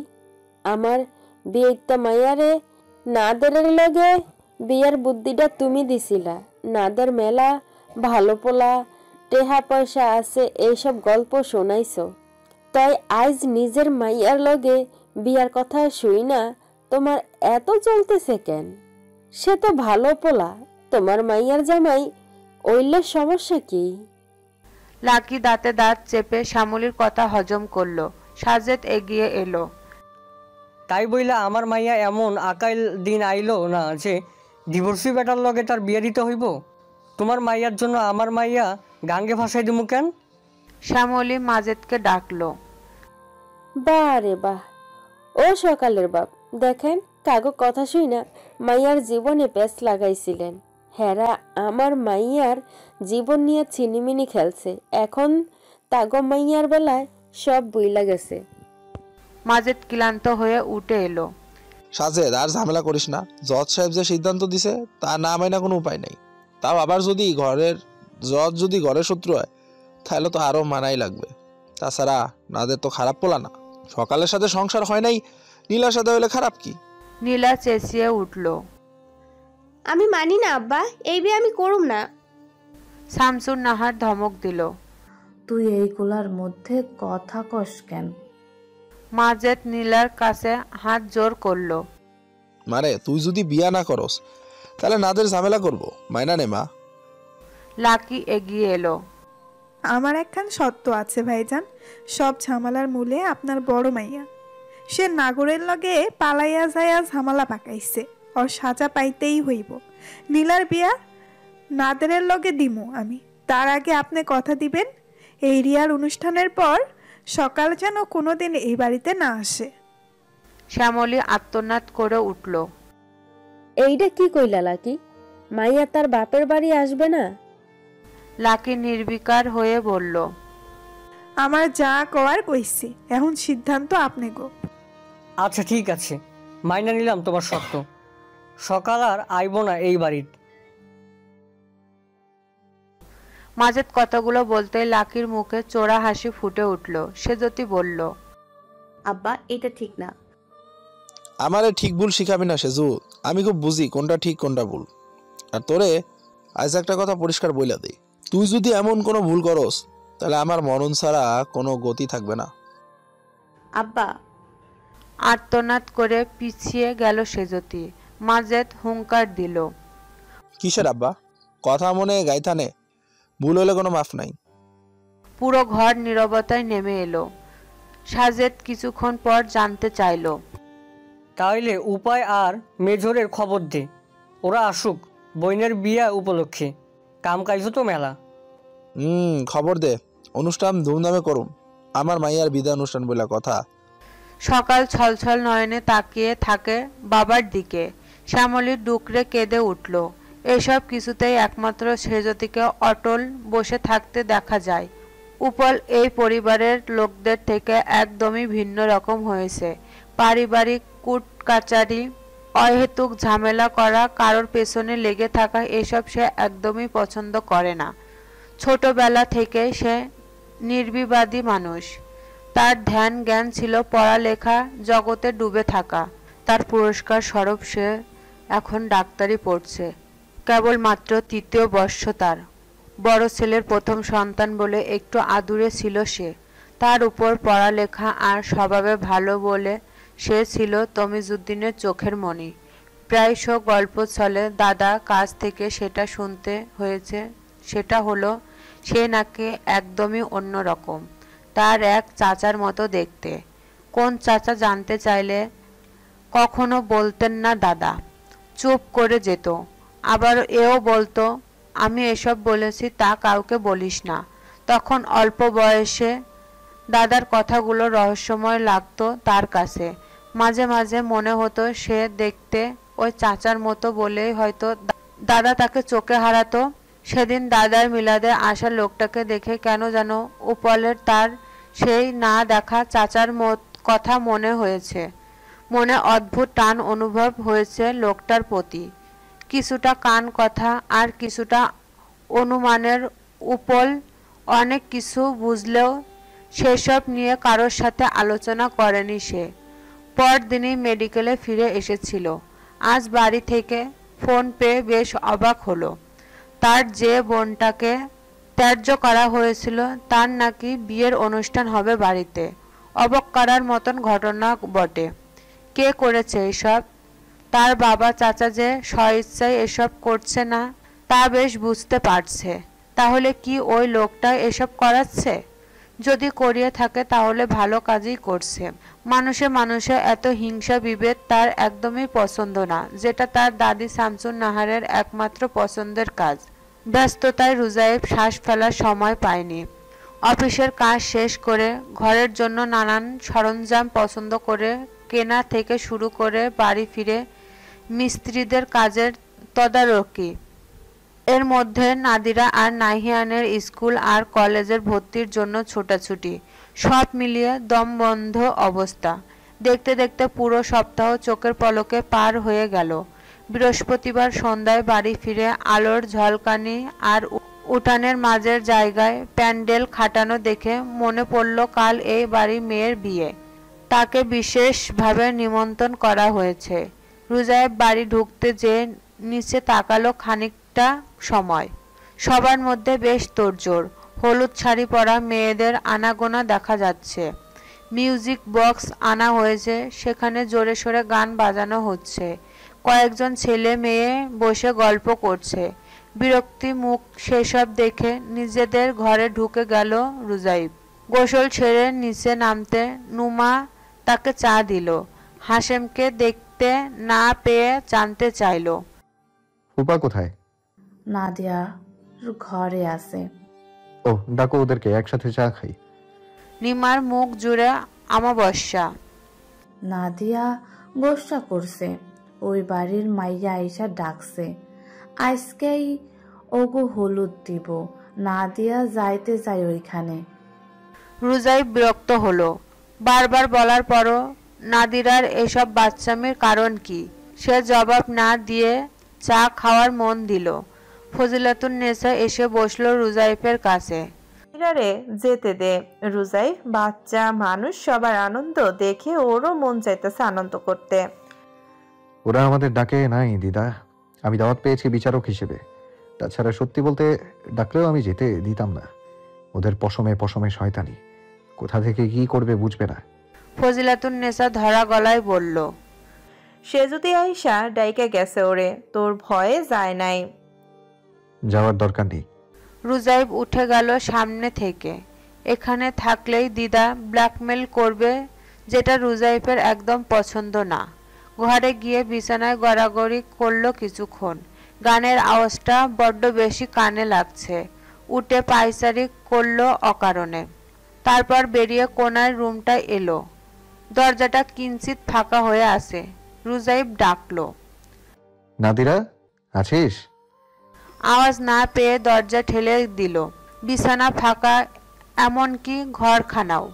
আমার বিয়েটা মাইয়ারে নাদেরের লগে বিয়ের বুদ্ধিটা তুমি দিছিলা। নাদের মেলা ভালো পোলা, টেহা পয়সা আছে, এইসব গল্প শোনাইছো। তাই আজ নিজের মাইয়ার লগে বিয়ার কথা শুই না তোমার এত চলতেছে কেন? সে তো ভালো পোলা, তোমার মাইয়ার জামাই, ওইলে সমস্যা কি? লাকি দাঁতে দাঁত চেপে শ্যামলীর কথা হজম করলো। সাজেদ এগিয়ে এলো। তাই বইলা আমার মাইয়া এমন আকাইল দিন আইলো না যে ডিভোর্সি বেটার লগে তার বিয়ে দিতে হইব? তোমার মাইয়ার জন্য আমার মাইয়া গাঙ্গে ভাসাই দিমু কেন? শ্যামলী মাজেদকে ডাকলো। বাহ রে বাহ, ও সকালের বাপ, দেখেন কাগো কথা শুই না মাইয়ার জীবনে পেস লাগাইছিলেন। হেরা আমার মাইয়ার জীবন নিয়ে ছিনিমিনি খেলছে, এখন তাগো মাইয়ার বেলায় সব বইলা গেছে। মাজেদ ক্লান্ত হয়ে উঠে এলো। সাজেদ, আর ঝামেলা করিস না। জজ সাহেব যে সিদ্ধান্ত দিছে তা না মাইনা কোনো উপায় নাই। তাও আবার যদি জজ যদি ঘরের শত্রু হয় তাহলে তো আরো মানাই লাগবে। তাছাড়া নাদের তো খারাপ পোলা না, সকালের সাথে সংসার হয় নাই, নীলার সাথে হইলে খারাপ কি? নীলা চেঁচিয়ে উঠল, আমি মানি না আব্বা, এই বিয়ে আমি করুম না। শামসুন নাহার ধমক দিল, তুই এইগুলার মধ্যে কথা কস কেন? মাজেদ নীলার কাছে হাত জোর করলো। মারে, তুই যদি বিয়া না করস তাহলে নাদের ঝামেলা করব, মাইনা নে মা। লাকি এগিয়ে এলো, আমার একখান সত্য আছে ভাইজান, সব ঝামেলার মূলে আপনার বড় মাইয়া। সে নাগরের লগে পালাইয়া যাইয়া ঝামেলা পাকাইছে, ওর সাজা পাইতেই হইব। নীলার বিয়া নাদেরের লগে দিমু আমি, তার আগে আপনি কথা দিবেন এই রিয়ার অনুষ্ঠানের পর সকাল যেন কোনোদিন এই বাড়িতে না আসে। শ্যামলী আত্মনাদ করে উঠল, এইটা কি কইলা লাকি? মাইয়া তার বাপের বাড়ি আসবে না? লাকি নির্বিকার হয়ে বলল, আমার যা কওয়ার কইছি, এখন সিদ্ধান্ত আপনি গো। আচ্ছা ঠিক আছে, মাইনা নিলাম তোমার শর্ত, সকাল আর আইব না এই বাড়ির। মাজেদ কথাগুলো বলতে লাকির মুখে চোরা হাসি ফুটে উঠল। সে যদি বলল, আব্বা এটা ঠিক না। আমারে ঠিক ভুল শিখাবি না সেজু, আমি খুব বুঝি কোনটা ঠিক কোনটা ভুল। আর তোরে আজ একটা কথা পরিষ্কার বইলা দেই, তুই যদি এমন কোনো ভুল করস তাহলে আমার মরণ ছাড়া কোনো গতি থাকবে না। আব্বা, আর্তনাদ করে পিছিয়ে গেল সেজতি। মাজেদ হুঙ্কার দিল, কিসের আব্বা? কথা মনে গাইথানে, ভুল হলে কোনো মাফ নাই। পুরো ঘর নীরবতায় নেমে এলো। সাজেদ কিছুক্ষণ পর জানতে চাইল, তাইলে উপায় আর মেজরের খবর দে, ওরা আসুক বইনের বিয়া উপলক্ষে, কাম কাজ তো মেলা। খবর দে, অনুষ্ঠান ধুমধামে করুম, আমার মাইয়ার বিদায় অনুষ্ঠান বলে কথা। সকাল ছলছল নয়নে তাকিয়ে থাকে বাবার দিকে। শ্যামলী ডুকরে কেঁদে উঠল। এসব কিছুতেই একমাত্র সেজতিকে অটল বসে থাকতে দেখা যায়। উপল এই পরিবারের লোকদের থেকে একদমই ভিন্ন রকম হয়েছে। পারিবারিক কুট কাচারি, অহেতুক ঝামেলা করা, কারোর পেছনে লেগে থাকা, এসব সে একদমই পছন্দ করে না। ছোটবেলা থেকে সে নির্বিবাদী মানুষ। তার ধ্যান জ্ঞান ছিল পড়ালেখা জগতে ডুবে থাকা। তার পুরস্কার স্বরূপ সে এখন ডাক্তারি পড়ছে। কেবলমাত্র ৩য় বর্ষ তার। বড় ছেলের প্রথম সন্তান বলে একটু আদুরে ছিল সে। তার উপর পড়ালেখা আর স্বভাবে ভালো বলে সে ছিল তমিজউদ্দিনের চোখের মণি। প্রায়শ গল্প চলে দাদা কাছ থেকে সেটা শুনতে হয়েছে। সেটা হলো সে নাকি একদমই অন্যরকম, তার এক চাচার মতো দেখতে। কোন চাচা জানতে চাইলে কখনো বলতেন না দাদা, চুপ করে যেত। আবার এও বলতো, আমি এসব বলেছি তা কাউকে বলিস না। তখন অল্প বয়সে দাদার কথাগুলো রহস্যময় লাগতো তার কাছে। মাঝে মাঝে মনে হতো সে দেখতে ওই চাচার মতো বলেই হয়তো দাদা তাকে চোখে হারাতো। সেদিন দাদার মিলাদে আসা লোকটাকে দেখে কেন যেন উপলের তার সেই না দেখা চাচার কথা মনে হয়েছে। মনে অদ্ভুত টান অনুভব হয়েছে লোকটার প্রতি। কিছুটা কান কথা আর কিছুটা অনুমানের। উপল অনেক কিছু বুঝলেও সেসব নিয়ে কারোর সাথে আলোচনা করেনি সে। পরদিনই মেডিকেলে ফিরে এসেছিল। আজ বাড়ি থেকে ফোন পেয়ে বেশ অবাক হলো। তার যে বোনটাকে ত্যায্য করা হয়েছিল তার নাকি বিয়ের অনুষ্ঠান হবে বাড়িতে। অবাক করার মতন ঘটনা বটে। কে করেছে এসব? তার বাবা চাচা যে স্বইচ্ছায় এসব করছে না তা বেশ বুঝতে পারছে। তাহলে কি ওই লোকটা এসব করাচ্ছে? যদি করিয়ে থাকে তাহলে ভালো কাজই করছে। মানুষে মানুষে এত হিংসা বিভেদ তার একদমই পছন্দ না, যেটা তার দাদি শামসুন নাহারের একমাত্র পছন্দের কাজ। ব্যস্ততায় রুজাইব শ্বাস ফেলার সময় পায়নি। অফিসের কাজ শেষ করে ঘরের জন্য নানান সরঞ্জাম পছন্দ করে কেনা থেকে শুরু করে বাড়ি ফিরে মিস্ত্রিদের কাজের তদারকি। এর মধ্যে নাদিরা আর নাহিয়ানের স্কুল আর কলেজের ভর্তির জন্য ছোটাছুটি, সব মিলিয়ে দমবন্ধ অবস্থা। দেখতে দেখতে পুরো সপ্তাহ চোখের পলকে পার হয়ে গেল। বৃহস্পতিবার সন্ধ্যায় বাড়ি ফিরে আলোর ঝলকানি আর উঠানের মাঝের জায়গায় প্যান্ডেল খাটানো দেখে মনে পড়ল কাল এই বাড়ি মেয়ের বিয়ে, তাকে বিশেষভাবে নিমন্ত্রণ করা হয়েছে। রুজায়েব বাড়ি ঢুকতে যেয়ে নিচে তাকালো খানিকটা সময়। সবার মধ্যে বেশ তোড়জোড়, হলুদ শাড়ি পরা মেয়েদের আনাগোনা দেখা যাচ্ছে। মিউজিক বক্স আনা হয়েছে, সেখানে জোরে সোরে গান বাজানো হচ্ছে। কয়েকজন ছেলে মেয়ে বসে গল্প করছে। বিরক্তি মুখ সেসব দেখে নিজেদের ঘরে ঢুকে গেল রুজাইব। গোসল ছেড়ে নিচে নামতে নুমা তাকে চা দিল। হাশেমকে দেখতে না পেয়ে জানতে চাইল, ফুপা কোথায়? নাদিয়া ঘরে আছে। ও, ডাকো ওদেরকে, একসাথে চা খাই। নিমার মুখ জুড়ে আমাবস্যা। নাদিয়া গোসা করছে, ওই বাড়ির মাইয়া আইসা ডাকছে, আজকেই ওগো হলুদ দিব, নাদিয়া যাইতে চাই ওইখানে। রুজাইব বিরক্ত হলো। বারবার বলার পরও নাদিরার এসব বাচ্চামির কারণ কি? সে জবাব না দিয়ে চা খাওয়ার মন দিল। ফজিলাতুন্নেসা এসে বসলো রুজাইফের কাছে। রে যেতে দে রুজাইফ, বাচ্চা মানুষ, সবার আনন্দ দেখে ওরও মন চাইতেছে আনন্দ করতে। ওরা আমাদের ডাকে নাই দিদা, আমি দাওয়াত পেয়েছি বিচারক হিসেবে। তাছাড়া সত্যি বলতে ডাকলেও আমি যেতে দিতাম না। ওদের পশমে পশমে শয়তানি, কোথা থেকে কি করবে বুঝবে না। ফজিলাতুন্নেসা ধরা গলায় বলল, সে যদি আইসা ডাইকে গেছে ওরে, তোর ভয়ে যায় নাই। যাওয়ার দরকার নেই। রুজাইব উঠে গেল সামনে থেকে। এখানে থাকলেই দিদা ব্ল্যাকমেল করবে, যেটা রুজাইফের একদম পছন্দ না। ঘরে গিয়ে বিছানায় গড়াগড়ি করলো কিছুক্ষণ। গানের আওয়াজটা বড্ড বেশি কানে লাগছে। উঠে পায়চারি করলো অকারণে। তারপর বেরিয়ে কোনার রুমটায় এলো। দরজাটা কিঞ্চিত ফাঁকা হয়ে আছে। রুজাইব ডাকলো, নাদিরা আছিস? আওয়াজ না পেয়ে দরজা ঠেলে দিল। বিছানা ফাঁকা, এমনকি ঘরখানাও।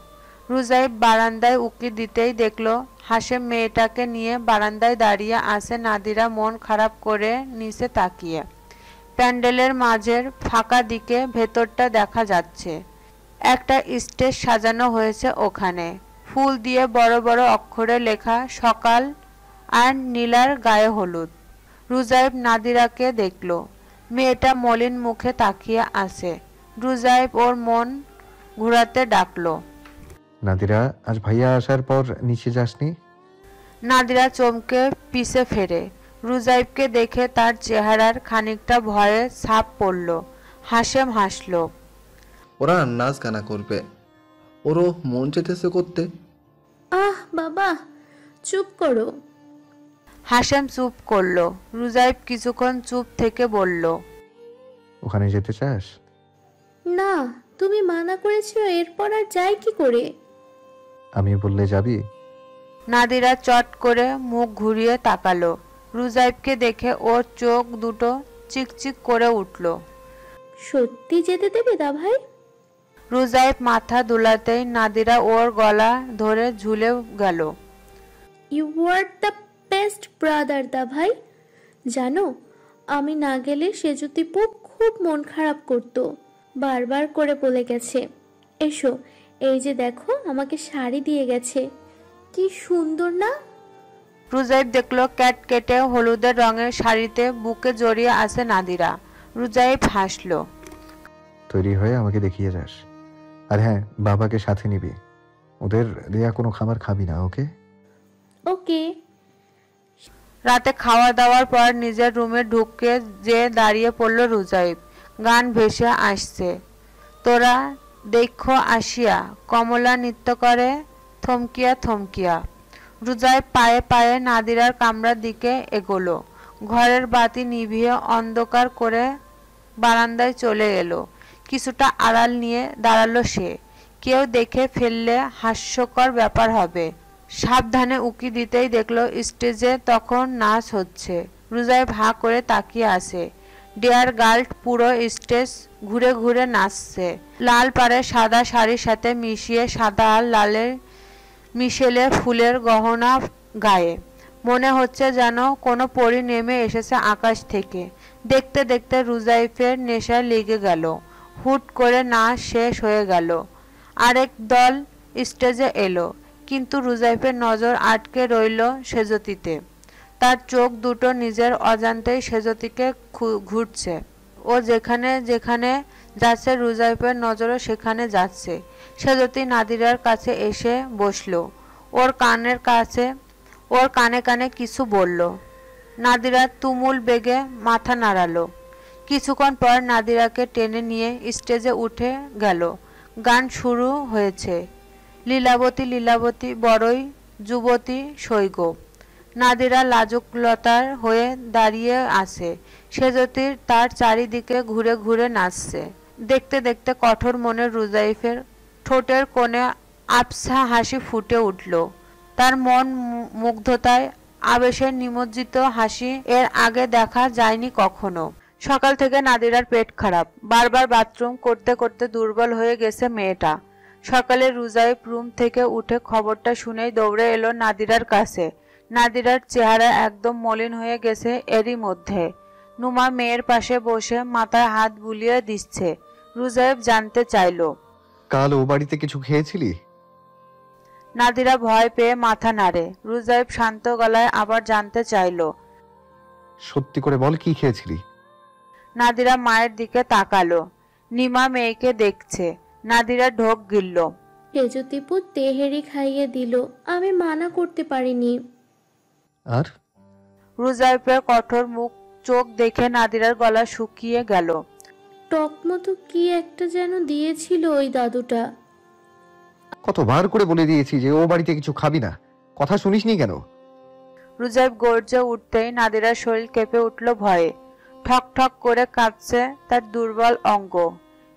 রুজাইব বারান্দায় উকি দিতেই দেখলো হাশেম মেয়েটাকে নিয়ে বারান্দায় দাঁড়িয়ে আছে। নাদিরা মন খারাপ করে নিচে তাকিয়ে। প্যান্ডেলের মাঝের ফাঁকা দিকে ভেতরটা দেখা যাচ্ছে। একটা স্টেজ সাজানো হয়েছে ওখানে, ফুল দিয়ে বড় বড় অক্ষরে লেখা সকাল আর নীলার গায়ে হলুদ। রুজাইব নাদিরাকে দেখলো। মেয়েটা মলিন মুখে তাকিয়ে আছে। রুজাইব ওর মন ঘুরাতে ডাকলো, নাদিরা আজ ভাইয়া আসার পর নিচে যাসনি? নাদিরা চমকে পিছে ফেরে। রুজাইবকে দেখে তার চেহারার খানিকটা ভয়ে ছাপ পড়ল। হাশেম হাসলো, ওরা নাচ গানা করবে, ওরও মন চেতেছে করতে। আহ বাবা, চুপ করো। হাশেম চুপ করলো। রুজাইব কিছুক্ষণ চুপ থেকে বলল, ওখানে যেতে চাস? না, তুমি মানা করেছো, এরপর আর যাই কি করে? আমি বললে যাবি? নাদিরা চট করে মুখ ঘুরিয়ে তাকালো। রুজাইবকে দেখে ওর চোখ দুটো চিকচিক করে উঠল। সত্যি যেতে দেবে দা ভাই? রুজাইব মাথা দুলাতেই নাদিরা ওর গলা ধরে ঝুলে গেল। You are the best brother দা ভাই। জানো, আমি না গেলে সেজুতিপু খুব মন খারাপ করত, বারবার করে বলে গেছে। এসো, এই যে দেখো, আমাকে শাড়ি দিয়ে গেছে, কি সুন্দর না? রুজাইব দেখলো ক্যাট কেটে হলুদের রঙের শাড়িতে বুকে জড়িয়ে আছে নাদিরা। রুজাইব হাসলো, তৈরি হয়ে আমাকে দেখিয়ে যাস। আর হ্যাঁ, বাবাকে সাথে নিবি। ওদের দেয়া কোনো খাবার খাবি না, ওকে? ওকে। রাতে খাওয়া দাওয়ার পর নিজের রুমে ঢুকে যে দাঁড়িয়ে পড়ল রুজাইব। গান ভেসে আসছে। তোরা দেখো আসিয়া, কমলা নৃত্য করে থমকিয়া থমকিয়া। রুজাইব পায়ে পায়ে নাদিরার কামরার দিকে এগোলো। ঘরের বাতি নিভিয়ে অন্ধকার করে বারান্দায় চলে এলো। কিছুটা আড়াল নিয়ে দাঁড়ালো সে। কেউ দেখে ফেললে হাস্যকর ব্যাপার হবে। সাবধানে উকি দিতেই দেখলো স্টেজে তখন নাচ হচ্ছে। রুজাইব হাঁ করে তাকিয়ে আছে। ডিয়ার গার্ল পুরো স্টেজ ঘুরে ঘুরে নাচছে। লাল পাড়ে সাদা শাড়ির সাথে মিশিয়ে সাদা আর লালের মিশেলে ফুলের গহনা গায়ে। মনে হচ্ছে যেন কোনো পরী নেমে এসেছে আকাশ থেকে। দেখতে দেখতে রুজাইফের নেশায় লেগে গেল। হুট করে নাচ শেষ হয়ে গেল। আরেক দল স্টেজে এলো, কিন্তু রুজাইফের নজর আটকে রইল সেজতিতে। তার চোখ দুটো নিজের অজান্তেই সেজতিকে ঘুরছে। ও যেখানে যেখানে যাচ্ছে রুজাইফের নজরও সেখানে যাচ্ছে। সেজতি নাদিরার কাছে এসে বসলো। ওর কানে কানে কিছু বলল। নাদিরা তুমুল বেগে মাথা নাড়ালো। কিছুক্ষণ পর নাদিরাকে টেনে নিয়ে স্টেজে উঠে গেল। গান শুরু হয়েছে। লীলাবতী লীলাবতী বড়ই যুবতী সৈগ। নাদিরা লাজুকলতার হয়ে দাঁড়িয়ে আছে। সেজতির তার চারিদিকে ঘুরে ঘুরে নাচছে। দেখতে দেখতে কঠোর মনের রুজাইফের ঠোঁটের কোণে আবছা হাসি ফুটে উঠল। তার মন মুগ্ধতায় আবেশে নিমজ্জিত হাসি এর আগে দেখা যায়নি কখনো। সকাল থেকে নাদিরার পেট খারাপ। বারবার বাথরুম করতে করতে দুর্বল হয়ে গেছে মেয়েটা। সকালে রুজাইব রুম থেকে উঠে খবরটা শুনেই দৌড়ে এলো নাদিরার কাছে। নাদিরার চেহারা একদম মলিন হয়ে গেছে এরই মধ্যে। নুমা মেয়ের পাশে বসে মাথায় হাত বুলিয়ে দিচ্ছে। রুজাইব জানতে চাইল, কাল ও বাড়িতে কিছু খেয়েছিলি? নাদিরা ভয় পেয়ে মাথা নাড়ে। রুজাইব শান্ত গলায় আবার জানতে চাইল, সত্যি করে বল কি খেয়েছিলি? নাদিরা মায়ের দিকে তাকালো। নিমা মেয়েকে দেখছে। নাদিরা ঢোক গিলল। সেজতিপু তেহেরি খাইয়ে দিল, আমি মানা করতে পারিনি। আর রুজাইবের কঠোর মুখ চোখ দেখে নাদিরার গলা শুকিয়ে গেল। টক মতো কি একটা যেন দিয়েছিল ওই দাদুটা। কতবার করে বলে দিয়েছি যে ও বাড়িতে কিছু খাবি না, কথা শুনিসনি কেন? রুজাইব গর্জে উঠতেই নাদিরার শরীর কেঁপে উঠল ভয়ে। ঠক ঠক করে কাঁপছে তার দুর্বল অঙ্গ।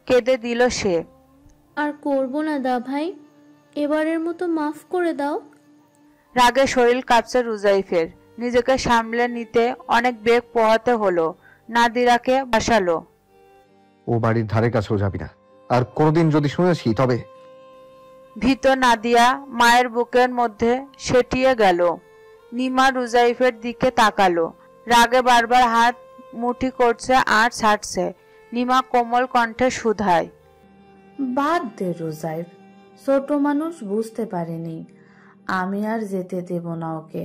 কেঁদে দিল সে। আর করব না দা ভাই, এবারের মতো মাফ করে দাও। রাগে শরীর কাঁপছে রুজাইফের। নিজেকে সামলে নিতে অনেক বেগ পোহাতে হলো। নাদিরাকে বাসালো। ও বাড়ির ধারে কাছেও যাবি না, আর কোনোদিন যদি শুনেছি তবে। ভীত নাদিয়া মায়ের বুকের মধ্যে সেটিয়ে গেল। নিমা রুজাইফের দিকে তাকালো। রাগে বারবার হাত মুঠি করছে আর ছাড়ছে। নিমা কোমল কণ্ঠে শুধায়, বাদ দে রুজাইব, ছোট মানুষ বুঝতে পারেনি, আমি আর যেতে দেব না ওকে।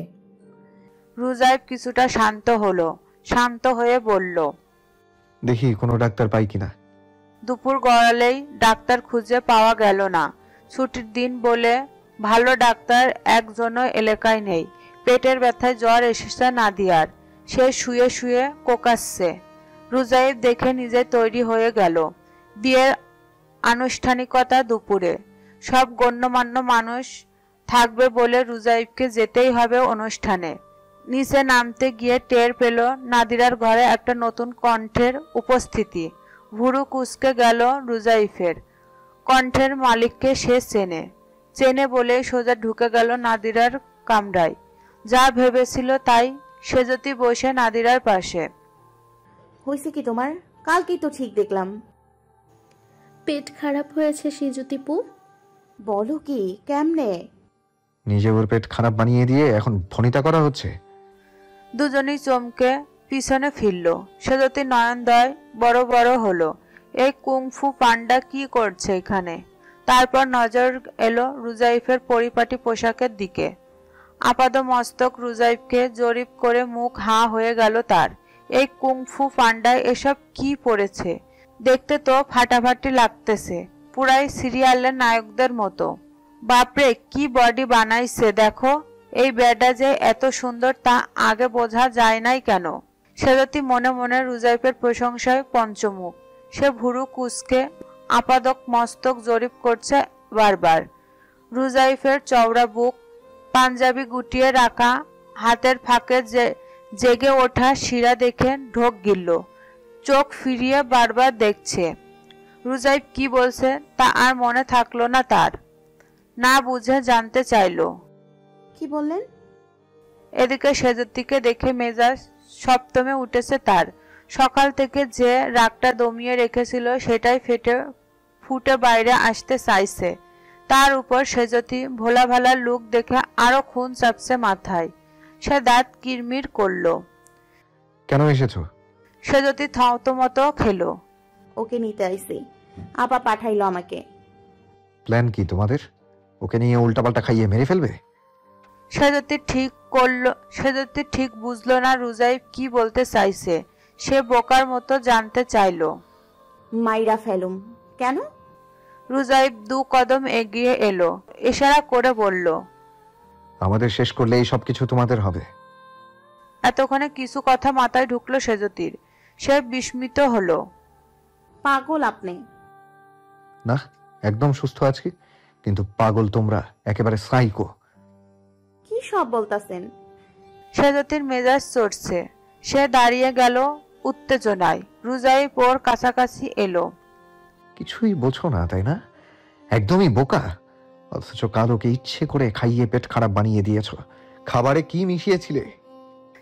রুজাইব কিছুটা শান্ত হলো। শান্ত হয়ে বলল, দেখি কোনো ডাক্তার পাই কিনা। দুপুর গড়ালেই ডাক্তার খুঁজে পাওয়া গেল না। ছুটির দিন বলে ভালো ডাক্তার একজনও এলাকায় নেই। পেটের ব্যথায় জ্বর এসেছে নাদিয়ার। সে শুয়ে শুয়ে কোকাচ্ছে। রুজাইব দেখে নিজে তৈরি হয়ে গেল। বিয়ের আনুষ্ঠানিকতা দুপুরে। সব গণ্যমান্য মানুষ থাকবে বলে রুজাইবকে যেতেই হবে অনুষ্ঠানে। নিচে নামতে গিয়ে টের পেল নাদিরার ঘরে একটা নতুন কণ্ঠের উপস্থিতি। ভুরু কুঁচকে গেল রুজাইফের। কণ্ঠের মালিককে সে চেনে বলে সোজা ঢুকে গেল নাদিরার কামরায়। যা ভেবেছিল তাই। সেজতি বসে নাদিরার পাশে। হয়েছে কি তোমার? কালকেই তো ঠিক দেখলাম। পেট খারাপ হয়েছে সেজতিপু। বলো কি, কেমনে? নিজে ওর পেট খারাপ বানিয়ে দিয়ে এখন ফনিতা করা হচ্ছে। দুজনেই চমকে পিছনে ফিরল। সেজতি নয়নদয় বড় বড় হলো। এই কুংফু পান্ডা কি করছে এখানে? তারপর নজর এলো রুজাইফের পরিপাটি পোশাকের দিকে। আপাদ মস্তক রুজাইফকে জরিপ করে মুখ হাঁ হয়ে গেল তার। এই কুংফু পান্ডায় এসব কি পড়েছে? দেখতে তো ফাটাফাটি লাগতেছে, পুরাই সিরিয়ালের নায়কদের মতো। বাপরে, কি বডি বানাইছে দেখো। এই বেডা যে এত সুন্দর তা আগে বোঝা যায় নাই কেন? সেজতি মনে মনে রুজাইফের প্রশংসায় পঞ্চমুখ। সে ভুরু কুঁচকে আপাদক মস্তক জরিপ করছে বারবার। রুজাইফের চওড়া বুক, পাঞ্জাবি গুটিয়ে রাখা, হাতের ফাঁকে জেগে ওঠা শিরা দেখে ঢোক গিলল। চোখ ফিরিয়ে বারবার দেখছে। রুজাইব কি বলছে তা আর মনে থাকলো না তার, না বুঝে জানতে চাইলো। কি বললেন? এদিকে সেজতিকে দেখে মেজাজ সপ্তমে উঠেছে তার। সকাল থেকে যে রাগটা দমিয়ে রেখেছিল সেটাই ফুটে বাইরে আসতে চাইছে। তার উপর সেজতি ভোলা ভালা লুক দেখে আরো খুন চাপছে মাথায়। সে দাঁত কিরমির করলো। কেন এসেছো? সেজতি থমথমত খেলো। ওকে নিতে আইছি, আপা পাঠাইলো আমাকে। প্ল্যান কি তোমাদের? ওকে নিয়ে উল্টাপাল্টা খাইয়ে মেরে ফেলবে? সেজতি ঠিক বুঝলো না রুজাইব কি বলতে চাইছে। সে বোকার মতো জানতে চাইলো। মাইরা ফেলুম কেন? রুজাইব 2 কদম এগিয়ে এলো, ইশারা করে বলল, আমাদের শেষ করলে এই সবকিছু তোমাদের হবে। এতক্ষণে কিছু কথা মাথায় ঢুকলো সেজতির। সে বিস্মিত হলো। পাগল আপনি? না, একদম সুস্থ আছি, কিন্তু পাগল তোমরা, একেবারে সাইকো। কি সব বলতাছেন? সেজতির মেজাজ চড়ছে। সে দাঁড়িয়ে গেল উত্তেজনায়। রুজাইব ওর কাছাকাছি এলো। কিছুই বোঝো না তাই না? একদমই বোকা। অথচ কাল ওকে ইচ্ছে করে খাইয়ে পেট খারাপ বানিয়ে দিয়েছ। খাবারে কি মিশিয়েছিলে?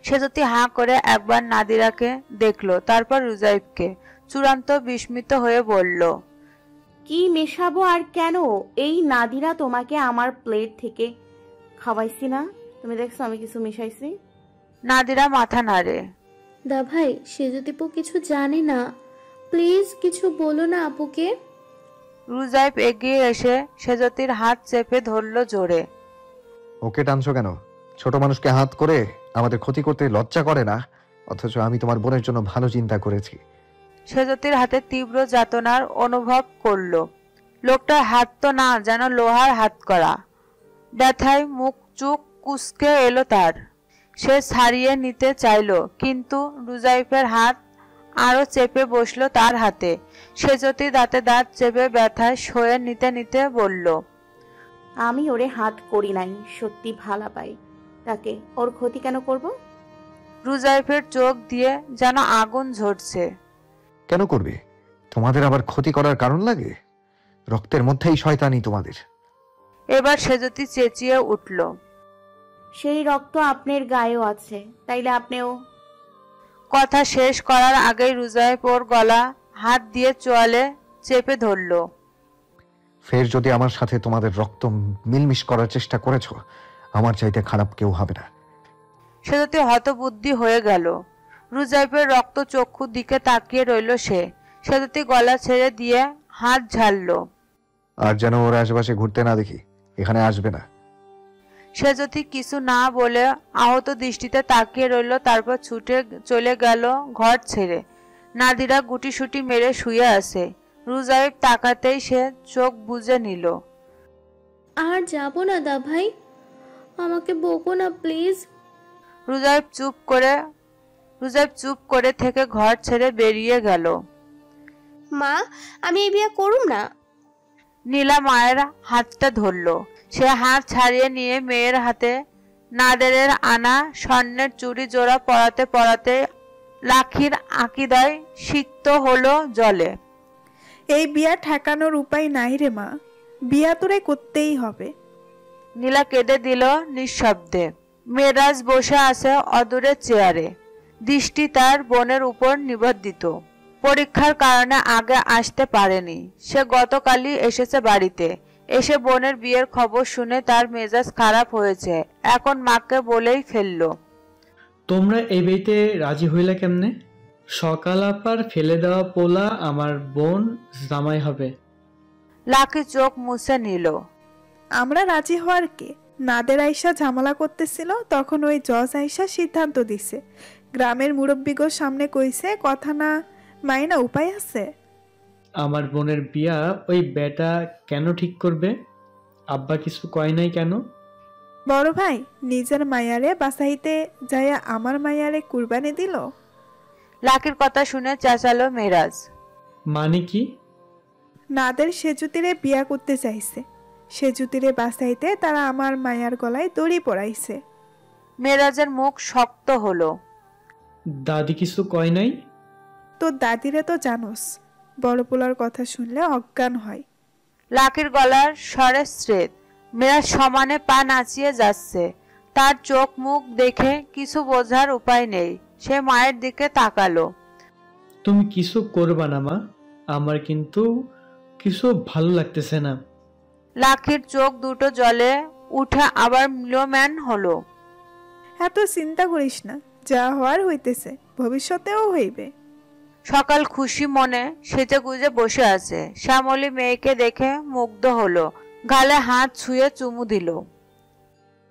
সেজতি হাঁ করে একবার নাদিরাকে দেখলো, তারপর রুজাইবকে। চূড়ান্ত বিস্মিত হয়ে বলল, কি মেশাবো আর কেন? এই নাদিরা তোমাকে আমার প্লেট থেকে খাওয়াইছি না? তুমি দেখছো আমি কিছু মিশাইছি? নাদিরা মাথা নাড়ে। দা ভাই, সেজদীপু কিছু জানে না, প্লিজ কিছু বলো না আপুকে। রুজাইব এগিয়ে এসে সেজতির হাত চেপে ধরলো জোরে। ওকে টানছো কেন? ছোট মানুষকে হাত করে আমাদের ক্ষতি করতে লজ্জা করে না? অথচ আমি তোমার বোনের জন্য ভালো চিন্তা করেছি। সেজতির হাতে তীব্র যাতনার অনুভব করলো। লোকটার হাত তো না, যেন লোহার হাত করা। ব্যথায় মুখ চুখ কুঁচকে এলো তার। সে ছাড়িয়ে নিতে চাইল, কিন্তু রুজাইফের হাত আরো চেপে বসলো তার হাতে। সেজতি দাঁতে দাঁত চেপে ব্যথায় সয়ে নিতে নিতে বলল, আমি ওরে হাত করি নাই, সত্যি ভালা পাই তাকে, ওর ক্ষতি কেন করব? রুজাইফের চোখ দিয়ে যেন আগুন ঝরছে। কেন করবে? তোমাদের আবার ক্ষতি করার কারণ লাগে? রক্তের মধ্যেই শয়তানি তোমাদের। এবার সেজতি চেঁচিয়ে উঠল, সেই রক্ত আপনার গায়েও আছে, তাইলে আপনিও। কথা শেষ করার আগেই রুজাইফ ওর গলা হাত দিয়ে চোয়ালে চেপে ধরল। ফের যদি আমার সাথে তোমাদের রক্ত মিলমিশ করার চেষ্টা করেছো, আমার চাইতে খারাপ কেউ হবে না। সেজতি হতবুদ্ধি হয়ে গেল। রুজাইফের রক্ত চক্ষুর দিকে তাকিয়ে রইল সে। সেজতি গলা ছেড়ে দিয়ে হাত ঝাড়ল। আর যেন ওর আশেপাশে ঘুরতে না দেখি, এখানে আসবে না। সেজতি কিছু না বলে আহত দৃষ্টিতে তাকিয়ে রইল, তারপর ছুটে চলে গেল ঘর ছেড়ে। নাদিরা গুটিসুটি মেরে শুয়ে আছে। রুজাইব তাকাতেই সে চোখ বুজে নিল। আর যাব না দা ভাই, আমাকে বকো না প্লিজ। রুজাইব চুপ করে থেকে ঘর ছেড়ে বেরিয়ে গেল। মা, আমি এই বিয়ে করুম না। নীলা মায়ের হাতটা ধরলো। সে হাত ছাড়িয়ে নিয়ে মেয়ের হাতে নাদেরের আনা স্বর্ণের চুড়ি জোড়া পরাতে পরাতে লাখির আকিদায় সিক্ত হলো জলে। এই বিয়া ঠেকানোর উপায় নাই রে মা, বিয়া তোরে করতেই হবে। নীলা কেঁদে দিল নিঃশব্দে। মেরাজ বসে আছে অদূরে চেয়ারে, দৃষ্টি তার বোনের উপর নিবদ্ধিত। পরীক্ষার কারণে আগে আসতে পারেনি। সে গতকালই এসেছে বাড়িতে। এসে বোনের বিয়ের খবর শুনে তার মেজাজ খারাপ হয়েছে। এখন মাকে বলেই ফেললো, তোমরা এই বিয়েতে রাজি হইলে কেমনে? সকাল আপার ফেলে দেওয়া পোলা আমার বোন জামাই হবে। লাকি চোখ মুছে নিল। আমরা রাজি হওয়ার কে? নাদের আইসা ঝামেলা করতেছিল, তখন ওই জজ আইসা সিদ্ধান্ত দিছে। গ্রামের মুরব্বিগোর সামনে কইছে, কথা না মাইনা উপায় আছে? আমার বোনের বিয়া ওই বেটা কেন ঠিক করবে? আব্বা কিছু কয় নাই কেন? বড় ভাই নিজের মায়ারে বাসাইতে যাইয়া আমার মায়ারে কুরবানি দিল। লাকির কথা শুনে চেঁচালো মেরাজ। মানে কি? নাদের সেজুতিরে বিয়া করতে চাইছে, সেজুতিরে বাসাইতে তারা আমার মায়ার গলায় দড়ি পড়াইছে। মেরাজের মুখ শক্ত হলো। দাদি কিছু কয় নাই? তোর দাদিরে তো জানোস, বড় পোলার কথা শুনলে অজ্ঞান হয়। লাকির গলার স্বরে স্রেদ। মেয়েরা সমানে পা নাচিয়ে যাচ্ছে। তার চোখ মুখ দেখে কিছু বোঝার উপায় নেই। সে মায়ের দিকে তাকালো। তুমি কিছু করবা না মা, আমার কিন্তু কিছু ভালো লাগতেছে না। লাকির চোখ দুটো জলে উঠে আবার ম্লান হলো। এত চিন্তা করিস না, যা হওয়ার হইতেছে, ভবিষ্যতেও হইবে। সকাল খুশি মনে সেজে গুজে বসে আছে। শ্যামলী মেয়েকে দেখে মুগ্ধ হলো, গালে হাত ছুঁয়ে চুমু দিল।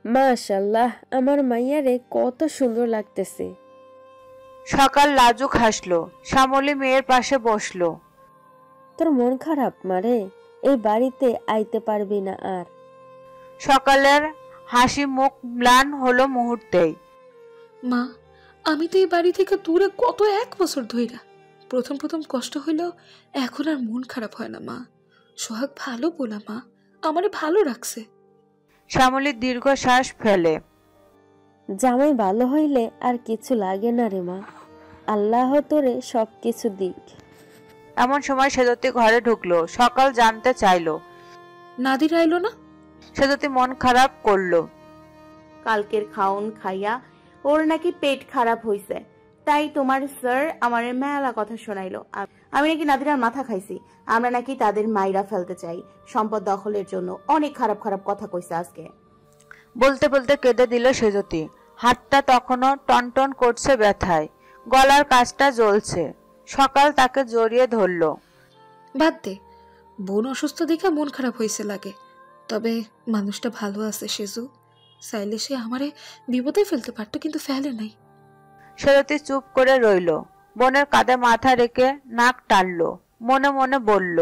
মাশাআল্লাহ, আমার মাইয়ারে কত সুন্দর লাগতেছে। সকাল লাজুক হাসলো। শ্যামলী মেয়ের পাশে বসলো। তোর মন খারাপ মারে? এই বাড়িতে আইতে পারবি না আর। সকালের হাসি মুখ ম্লান হলো মুহূর্তেই। মা, আমি তো এই বাড়ি থেকে দূরে কত 1 বছর ধইরা। প্রথম প্রথম কষ্ট হইলেও এখন আর মন খারাপ হয় না মা। সোহাগ ভালো বলা মা, আমারে ভালো রাখছে। শ্যামলী দীর্ঘশ্বাস ফেলে। জামাই ভালো হইলে আর কিছু লাগে না রে মা, আল্লাহ তোরে সব কিছু দিক। এমন সময় সেজতি ঘরে ঢুকলো। সকাল জানতে চাইলো, নাদির আইলো না? সেজতি মন খারাপ করলো। কালকের খাওন খাইয়া ওর নাকি পেট খারাপ হইছে, তাই তোমার স্যার আমার মেলা কথা শোনাইলো। আমি নাকি নাদিরার মাথা খাইছি, আমরা নাকি তাদের মাইরা ফেলতে চাই, সম্পদ দখলের জন্য অনেক খারাপ খারাপ কথা কইছে আজকে। বলতে বলতে কেঁদে দিল সেজতি। হাতটা তখনও টনটন করছে ব্যথায়, গলার কাছটা জ্বলছে। সকাল তাকে জড়িয়ে ধরলো। বাদ দে, বোন অসুস্থ দেখে মন খারাপ হয়েছে লাগে, তবে মানুষটা ভালো আছে সেজু। চাইলে সে আমারে বিপদে ফেলতে পারতো, কিন্তু ফেলে নাই। সেজতি চুপ করে রইল। বোনের কাঁধে মাথা রেখে নাক টানলো। মনে মনে বলল,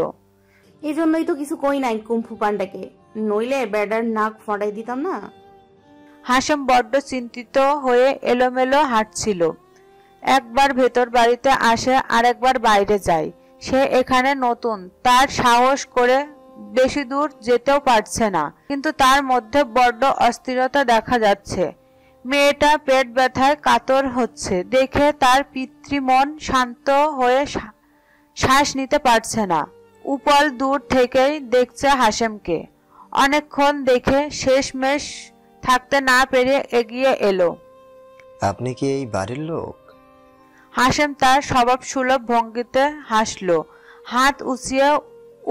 এই জন্যই তো কিছু কই নাই কুম্ফু পান্ডাকে, নইলে বেডার নাক ফটাই দিতাম না। হাসেম বড্ড চিন্তিত হয়ে এলোমেলো হাঁটছিল। একবার ভেতর বাড়িতে আসে, আরেকবার বাইরে যায়। সে এখানে নতুন, তার সাহস করে বেশি দূর যেতেও পারছে না, কিন্তু তার মধ্যে বড্ড অস্থিরতা দেখা যাচ্ছে। মেয়েটা পেট ব্যথায় কাতর হচ্ছে দেখে তার পিতৃমন শান্ত হয়ে শ্বাস নিতে পারছে না। উপল দূর থেকেই দেখছে হাসেমকে। অনেকক্ষণ দেখে শেষমেশ থাকতে না পেরে এগিয়ে এলো। আপনি কি এই বাড়ির লোক? হাসেম তার স্বভাব সুলভ ভঙ্গিতে হাসলো। হাত উঁচিয়ে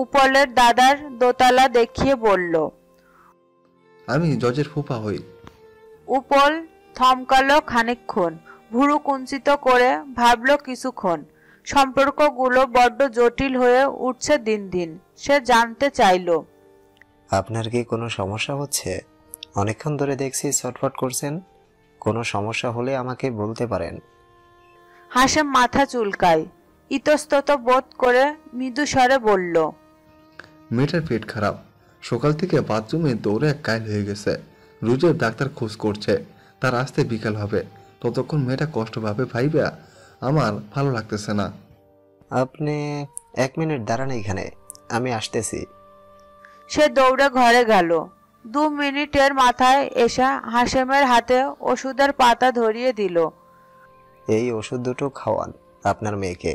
উপলের দাদার দোতলা দেখিয়ে বলল, আমি জজের ফুপা হই। উপল থমকালো খানিকক্ষণ, ভুরু কুঞ্চিত করে ভাবলো কিছুক্ষণ। সম্পর্কগুলো বড্ড জটিল হয়ে উঠছে দিন দিন। সে জানতে চাইল, আপনার কি কোনো সমস্যা হচ্ছে? অনেকক্ষণ ধরে দেখছি ছটফট করছেন। কোনো সমস্যা হলে আমাকে বলতে পারেন। হাসেম মাথা চুলকায়, ইতস্তত বোধ করে মৃদু স্বরে বলল, মেয়েটার পেট খারাপ, সকাল থেকে বাথরুমে দৌড়ে কাইল হয়ে গেছে। রোজের ডাক্তার খোঁজ করছে, তার আসতে বিকাল হবে। ততক্ষণ মেয়েটা কষ্ট পাবে ভাইবা, আমার ভালো লাগতেছে না। আপনি 1 মিনিট দাঁড়ান এখানে, আমি আসতেছি। সে দৌড়ে ঘরে গেল। 2 মিনিটের মাথায় এসে হাসেমের হাতে ওষুধের পাতা ধরিয়ে দিল। এই ওষুধ দুটো খাওয়ান আপনার মেয়েকে,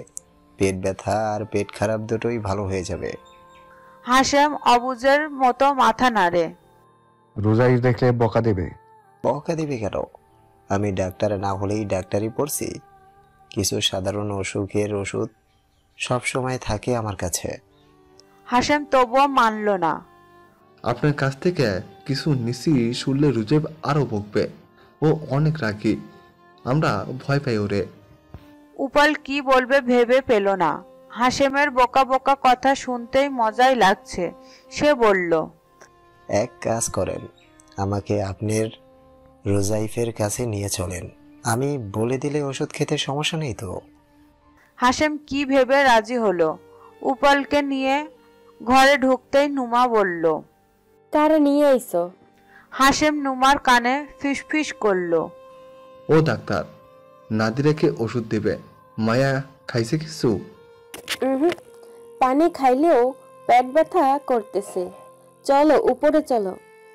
পেট ব্যথা আর পেট খারাপ দুটোই ভালো হয়ে যাবে। হাসেম অবুঝের মতো মাথা নাড়ে। রোজাই দেখলে বকা দেবে। বকা দিবে কেন? আমি ডাক্তার না হলেই ডাক্তারি পড়ছি। কিছু সাধারণ অসুখের ওষুধ সব সময় থাকে আমার কাছে। হাসেম তবুও মানল না। আপনার কাছ থেকে কিছু নিশি শুনলে রুজেব আরো বকবে। ও অনেক রাগী, আমরা ভয় পাই ওরে। উপল কি বলবে ভেবে পেল না। হাসেমের বোকা বোকা কথা শুনতেই মজাই লাগছে। সে বলল, এক কাজ করেন, আমাকে আপনার রোজাইফের কাছে নিয়ে চলেন। আমি বলে দিলে ওষুধ খেতে সমস্যা নেই তো? হাসেম কি ভেবে রাজি হলো। উপলকে নিয়ে ঘরে ঢুকতেই নুমা বলল, কারে নিয়ে আইছো? হাসেম নুমার কানে ফিসফিস করলো, ও ডাক্তার, নাদিরাকে ওষুধ দেবে। মায়া খাইছে কিছু? পানি খাইলেও পেট ব্যথা করতেছে। চলো উপরে চলো,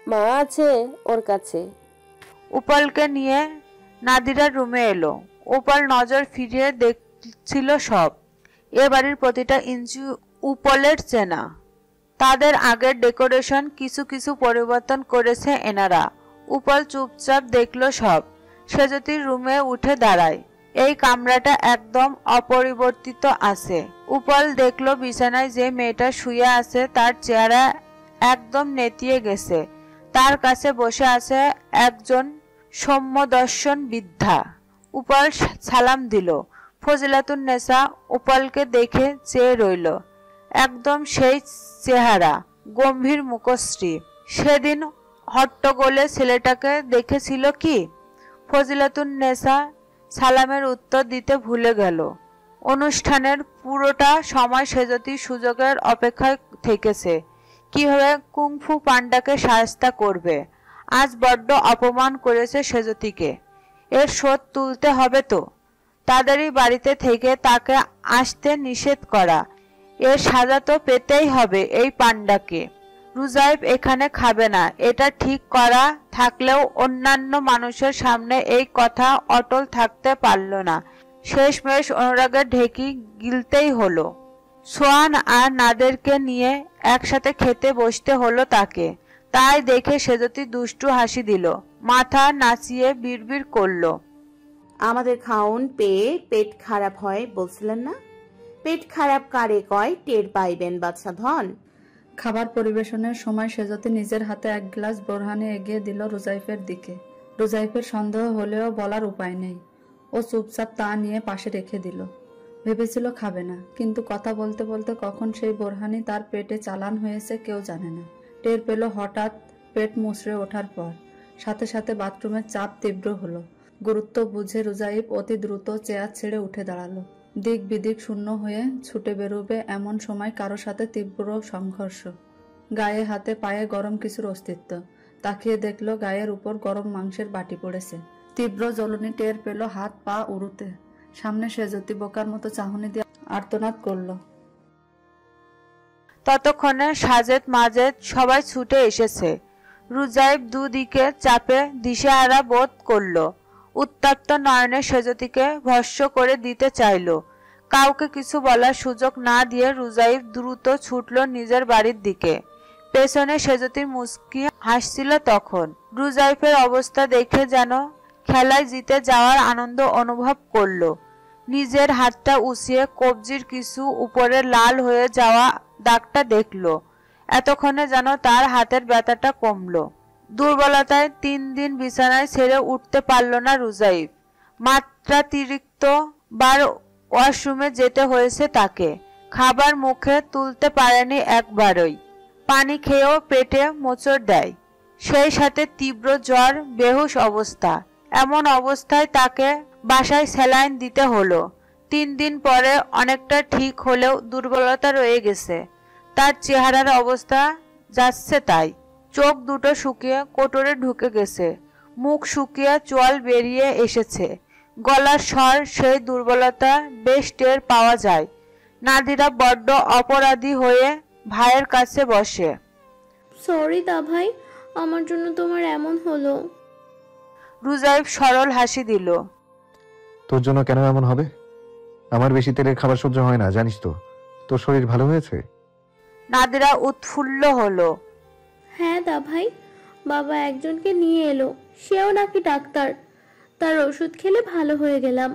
মা আছে ওর কাছে। উপলকে নিয়ে নাদিরার রুমে এলো। উপল নজর ফিরিয়ে দেখছিল সব। এ বাড়ির প্রতিটা ইঞ্চি উপলের চেনা। তাদের আগের ডেকোরেশন কিছু কিছু পরিবর্তন করেছে এনারা। উপল চুপচাপ দেখলো সব। সেজতির রুমে উঠে দাঁড়ায়। এই কামরাটা একদম অপরিবর্তিত আছে। উপল দেখলো বিছানায় যে মেয়েটা শুয়ে আছে তার চেহারা একদম নেতিয়ে গেছে। তার কাছে বসে আছে একজন সৌম্যদর্শন বৃদ্ধা। উপল সালাম দিল। ফজিলাতুন্নেসা উপলকে দেখে চেয়ে রইল। একদম সেই চেহারা, গম্ভীর মুখশ্রী। সেদিন হট্টগোলে ছেলেটাকে দেখেছিল কি? ফজিলাতুন্নেসা সালামের উত্তর দিতে ভুলে গেল। অনুষ্ঠানের পুরোটা সময় সেজতি সুযোগের অপেক্ষায় থেকেছে কিভাবে কুংফু পান্ডাকে শায়েস্তা করবে। আজ বড্ড অপমান করেছে সেজতিকে, এর শোধ তুলতে হবে তো। তাদেরই বাড়িতে থেকে তাকে আসতে নিষেধ করা, এর সাজা তো পেতেই হবে এই পান্ডাকে। রুজাইব এখানে খাবে না, এটা ঠিক করা থাকলেও অন্যান্য মানুষের সামনে এই কথা অটল থাকতে পারল না। শেষমেশ অনুরাগের ঢেকি গিলতেই হলো। সোয়ান আর নাদেরকে নিয়ে একসাথে খেতে বসতে হলো তাকে। তাই দেখে সেজতি দুষ্টু হাসি দিল, মাথা নাচিয়ে বিড়বিড় করলো, আমাদের খাওন পেয়ে পেট খারাপ হয় বলছিলেন না? পেট খারাপ কারে কয় টের পাইবেন বাচ্চা ধন। খাবার পরিবেশনের সময় সেজতি নিজের হাতে এক গ্লাস বোরহানি এগিয়ে দিল রুজাইফের দিকে। রুজাইফের সন্দেহ হলেও বলার উপায় নেই। ও চুপচাপ তা নিয়ে পাশে রেখে দিল। ভেবেছিল খাবে না, কিন্তু কথা বলতে বলতে কখন সেই বোরহানি তার পেটে চালান হয়েছে কেউ জানে না। টের পেল হঠাৎ পেট মুচড়ে ওঠার পর। সাথে সাথে বাথরুমের চাপ তীব্র হলো। গুরুত্ব বুঝে রুজাইফ অতি দ্রুত চেয়ার ছেড়ে উঠে দাঁড়ালো। দিক বিদিক শূন্য হয়ে ছুটে বেরোবে এমন সময় কারো সাথে তীব্র সংঘর্ষ। গায়ে হাতে পায়ে গরম কিছুর অস্তিত্ব। তাকিয়ে দেখলো গায়ের উপর গরম মাংসের বাটি পড়েছে। তীব্র জ্বলনি টের পেল হাত পা উড়ুতে। সামনে সেজতি বোকার মতো চাহনি দিয়ে আর্তনাদ করলো। ততক্ষণে সাজেদ মাজেদ সবাই ছুটে এসেছে। রুজাইব দুদিকে চাপে দিশেহারা বোধ করলো। উত্তপ্ত নয়নে সেজতিকে ভস্য করে দিতে চাইল। কাউকে কিছু বলার সুযোগ না দিয়ে রুজাইব দ্রুত ছুটল নিজের বাড়ির দিকে। পেছনে সেজতির মুচকি হাসছিল তখন। রুজাইফের অবস্থা দেখে যেন খেলায় জিতে যাওয়ার আনন্দ অনুভব করলো। নিজের হাতটা উঁচিয়ে কবজির কিছু উপরে লাল হয়ে যাওয়া দাগটা দেখলো। এতক্ষণে যেন তার হাতের ব্যথাটা কমলো। দুর্বলতায় 3 দিন বিছানায় ছেড়ে উঠতে পারল না রুজাইব। মাত্রাতিরিক্ত বার ওয়াশরুমে যেতে হয়েছে তাকে। খাবার মুখে তুলতে পারেনি একবারই। পানি খেয়েও পেটে মোচড় দেয়। সেই সাথে তীব্র জ্বর, বেহুশ অবস্থা। এমন অবস্থায় তাকে বাসায় স্যালাইন দিতে হলো। 3 দিন পরে অনেকটা ঠিক হলেও দুর্বলতা রয়ে গেছে। তার চেহারার অবস্থা যাচ্ছে তাই। চোখ দুটো শুকিয়ে কোটরে ঢুকে গেছে। মুখ শুকিয়ে চোয়াল বেরিয়ে এসেছে। গলার স্বর সেই দুর্বলতা বেশ টের পাওয়া যায়। নাদিরা বড্ড অপরাধী হয়ে ভাইয়ের কাছে বসে। সরি দা ভাই, আমার জন্য তোমার এমন হলো। রুজাইব সরল হাসি দিল। তোর জন্য কেন এমন হবে? আমার বেশি তেলের খাবার সহ্য হয় না, জানিস তো। তোর শরীর ভালো হয়েছে? নাদিরা উৎফুল্ল হলো। হ্যাঁ দা ভাই, বাবা একজনকে নিয়ে এলো, সেও নাকি ডাক্তার। তার ওষুধ খেলে ভালো হয়ে গেলাম।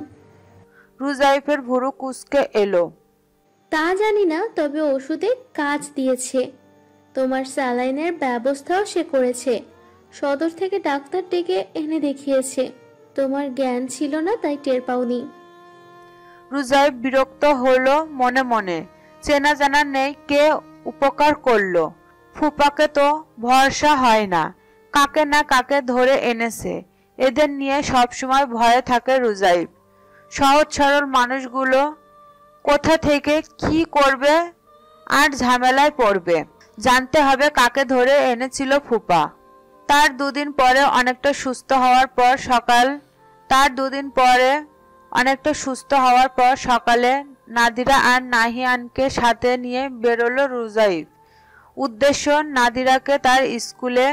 রুজাইফের ভুরু কুঁচকে এলো। তা জানি না, তবে ওষুধে কাজ দিয়েছে। তোমার স্যালাইনের ব্যবস্থাও সে করেছে। সদর থেকে ডাক্তার ডেকে এনে দেখিয়েছে। তোমার জ্ঞান ছিল না, তাই টের পাওনি। রুজাইব বিরক্ত হলো মনে মনে। চেনা জানা নেই কে উপকার করলো। ফুপাকে তো ভরসা হয় না। কাকে না কাকে ধরে এনেছে। এদের নিয়ে সবসময় ভয়ে থাকে রুজাইব। সহজ সরল মানুষগুলো কোথা থেকে কি করবে আর ঝামেলায় পড়বে। জানতে হবে কাকে ধরে এনেছিল ফুপা। তার 2 দিন পরে অনেকটা সুস্থ হওয়ার পর সকালে নাদিরা আর নাহিয়ানকে সাথে নিয়ে বেরোলো রুজাইব। উদ্দেশ্য নাদিরাকে তার স্কুলে,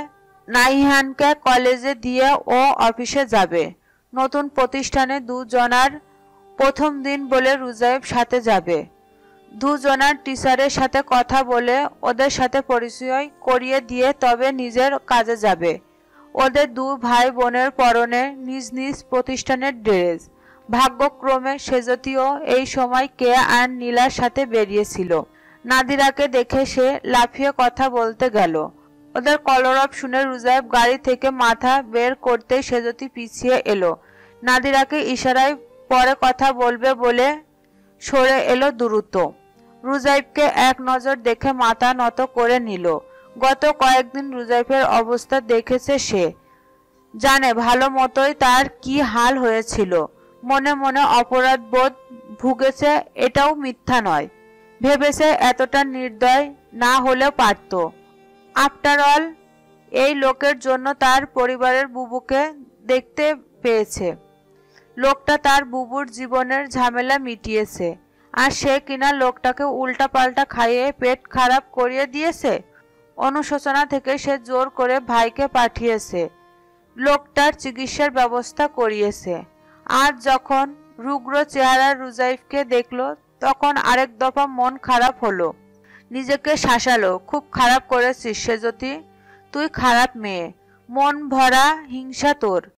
নাহিয়ানকে কলেজে দিয়ে ও অফিসে যাবে। নতুন প্রতিষ্ঠানে 2 জনার প্রথম দিন বলে রুজাইব সাথে যাবে। দুজনার টিচারের সাথে কথা বলে ওদের সাথে পরিচয় করিয়ে দিয়ে তবে নিজের কাজে যাবে। ওদের দু ভাই বোনের পরনে নিজ নিজ প্রতিষ্ঠানের ড্রেস। ভাগ্যক্রমে সেজতীয় এই সময় কেয়া আর নীলার সাথে বেরিয়েছিল। নাদিরাকে দেখে সে লাফিয়ে কথা বলতে গেল। ওদের কলরব শুনে রুজাইব গাড়ি থেকে মাথা বের করতেই সেজতি পিছিয়ে এলো। নাদিরাকে ইশারায় পরে কথা বলবে বলে সরে এলো দ্রুত। রুজাইবকে এক নজর দেখে মাথা নত করে নিল। গত কয়েকদিন রুজাইবের অবস্থা দেখেছে সে, জানে ভালো মতোই তার কি হাল হয়েছিল। মনে মনে অপরাধ বোধ ভুগেছে, এটাও মিথ্যা নয়। ভেবেছে এতটা নির্দয় না হলেও পারত। আফটার অল এই লোকের জন্য তার পরিবারের বুবুকে দেখতে পেয়েছে। লোকটা তার বুবুর জীবনের ঝামেলা মিটিয়েছে, আর সে কিনা লোকটাকে উল্টা পাল্টা খাইয়ে পেট খারাপ করিয়ে দিয়েছে। অনুশোচনা থেকে সে জোর করে ভাইকে পাঠিয়েছে, লোকটার চিকিৎসার ব্যবস্থা করিয়েছে। আর যখন রুগ্র চেহারা রুজাইফকে দেখল তখন আরেক দফা মন খারাপ হলো। নিজেকে শাসালো, খুব খারাপ করেছিস সেজতি, তুই খারাপ মেয়ে, মন ভরা হিংসা তোর।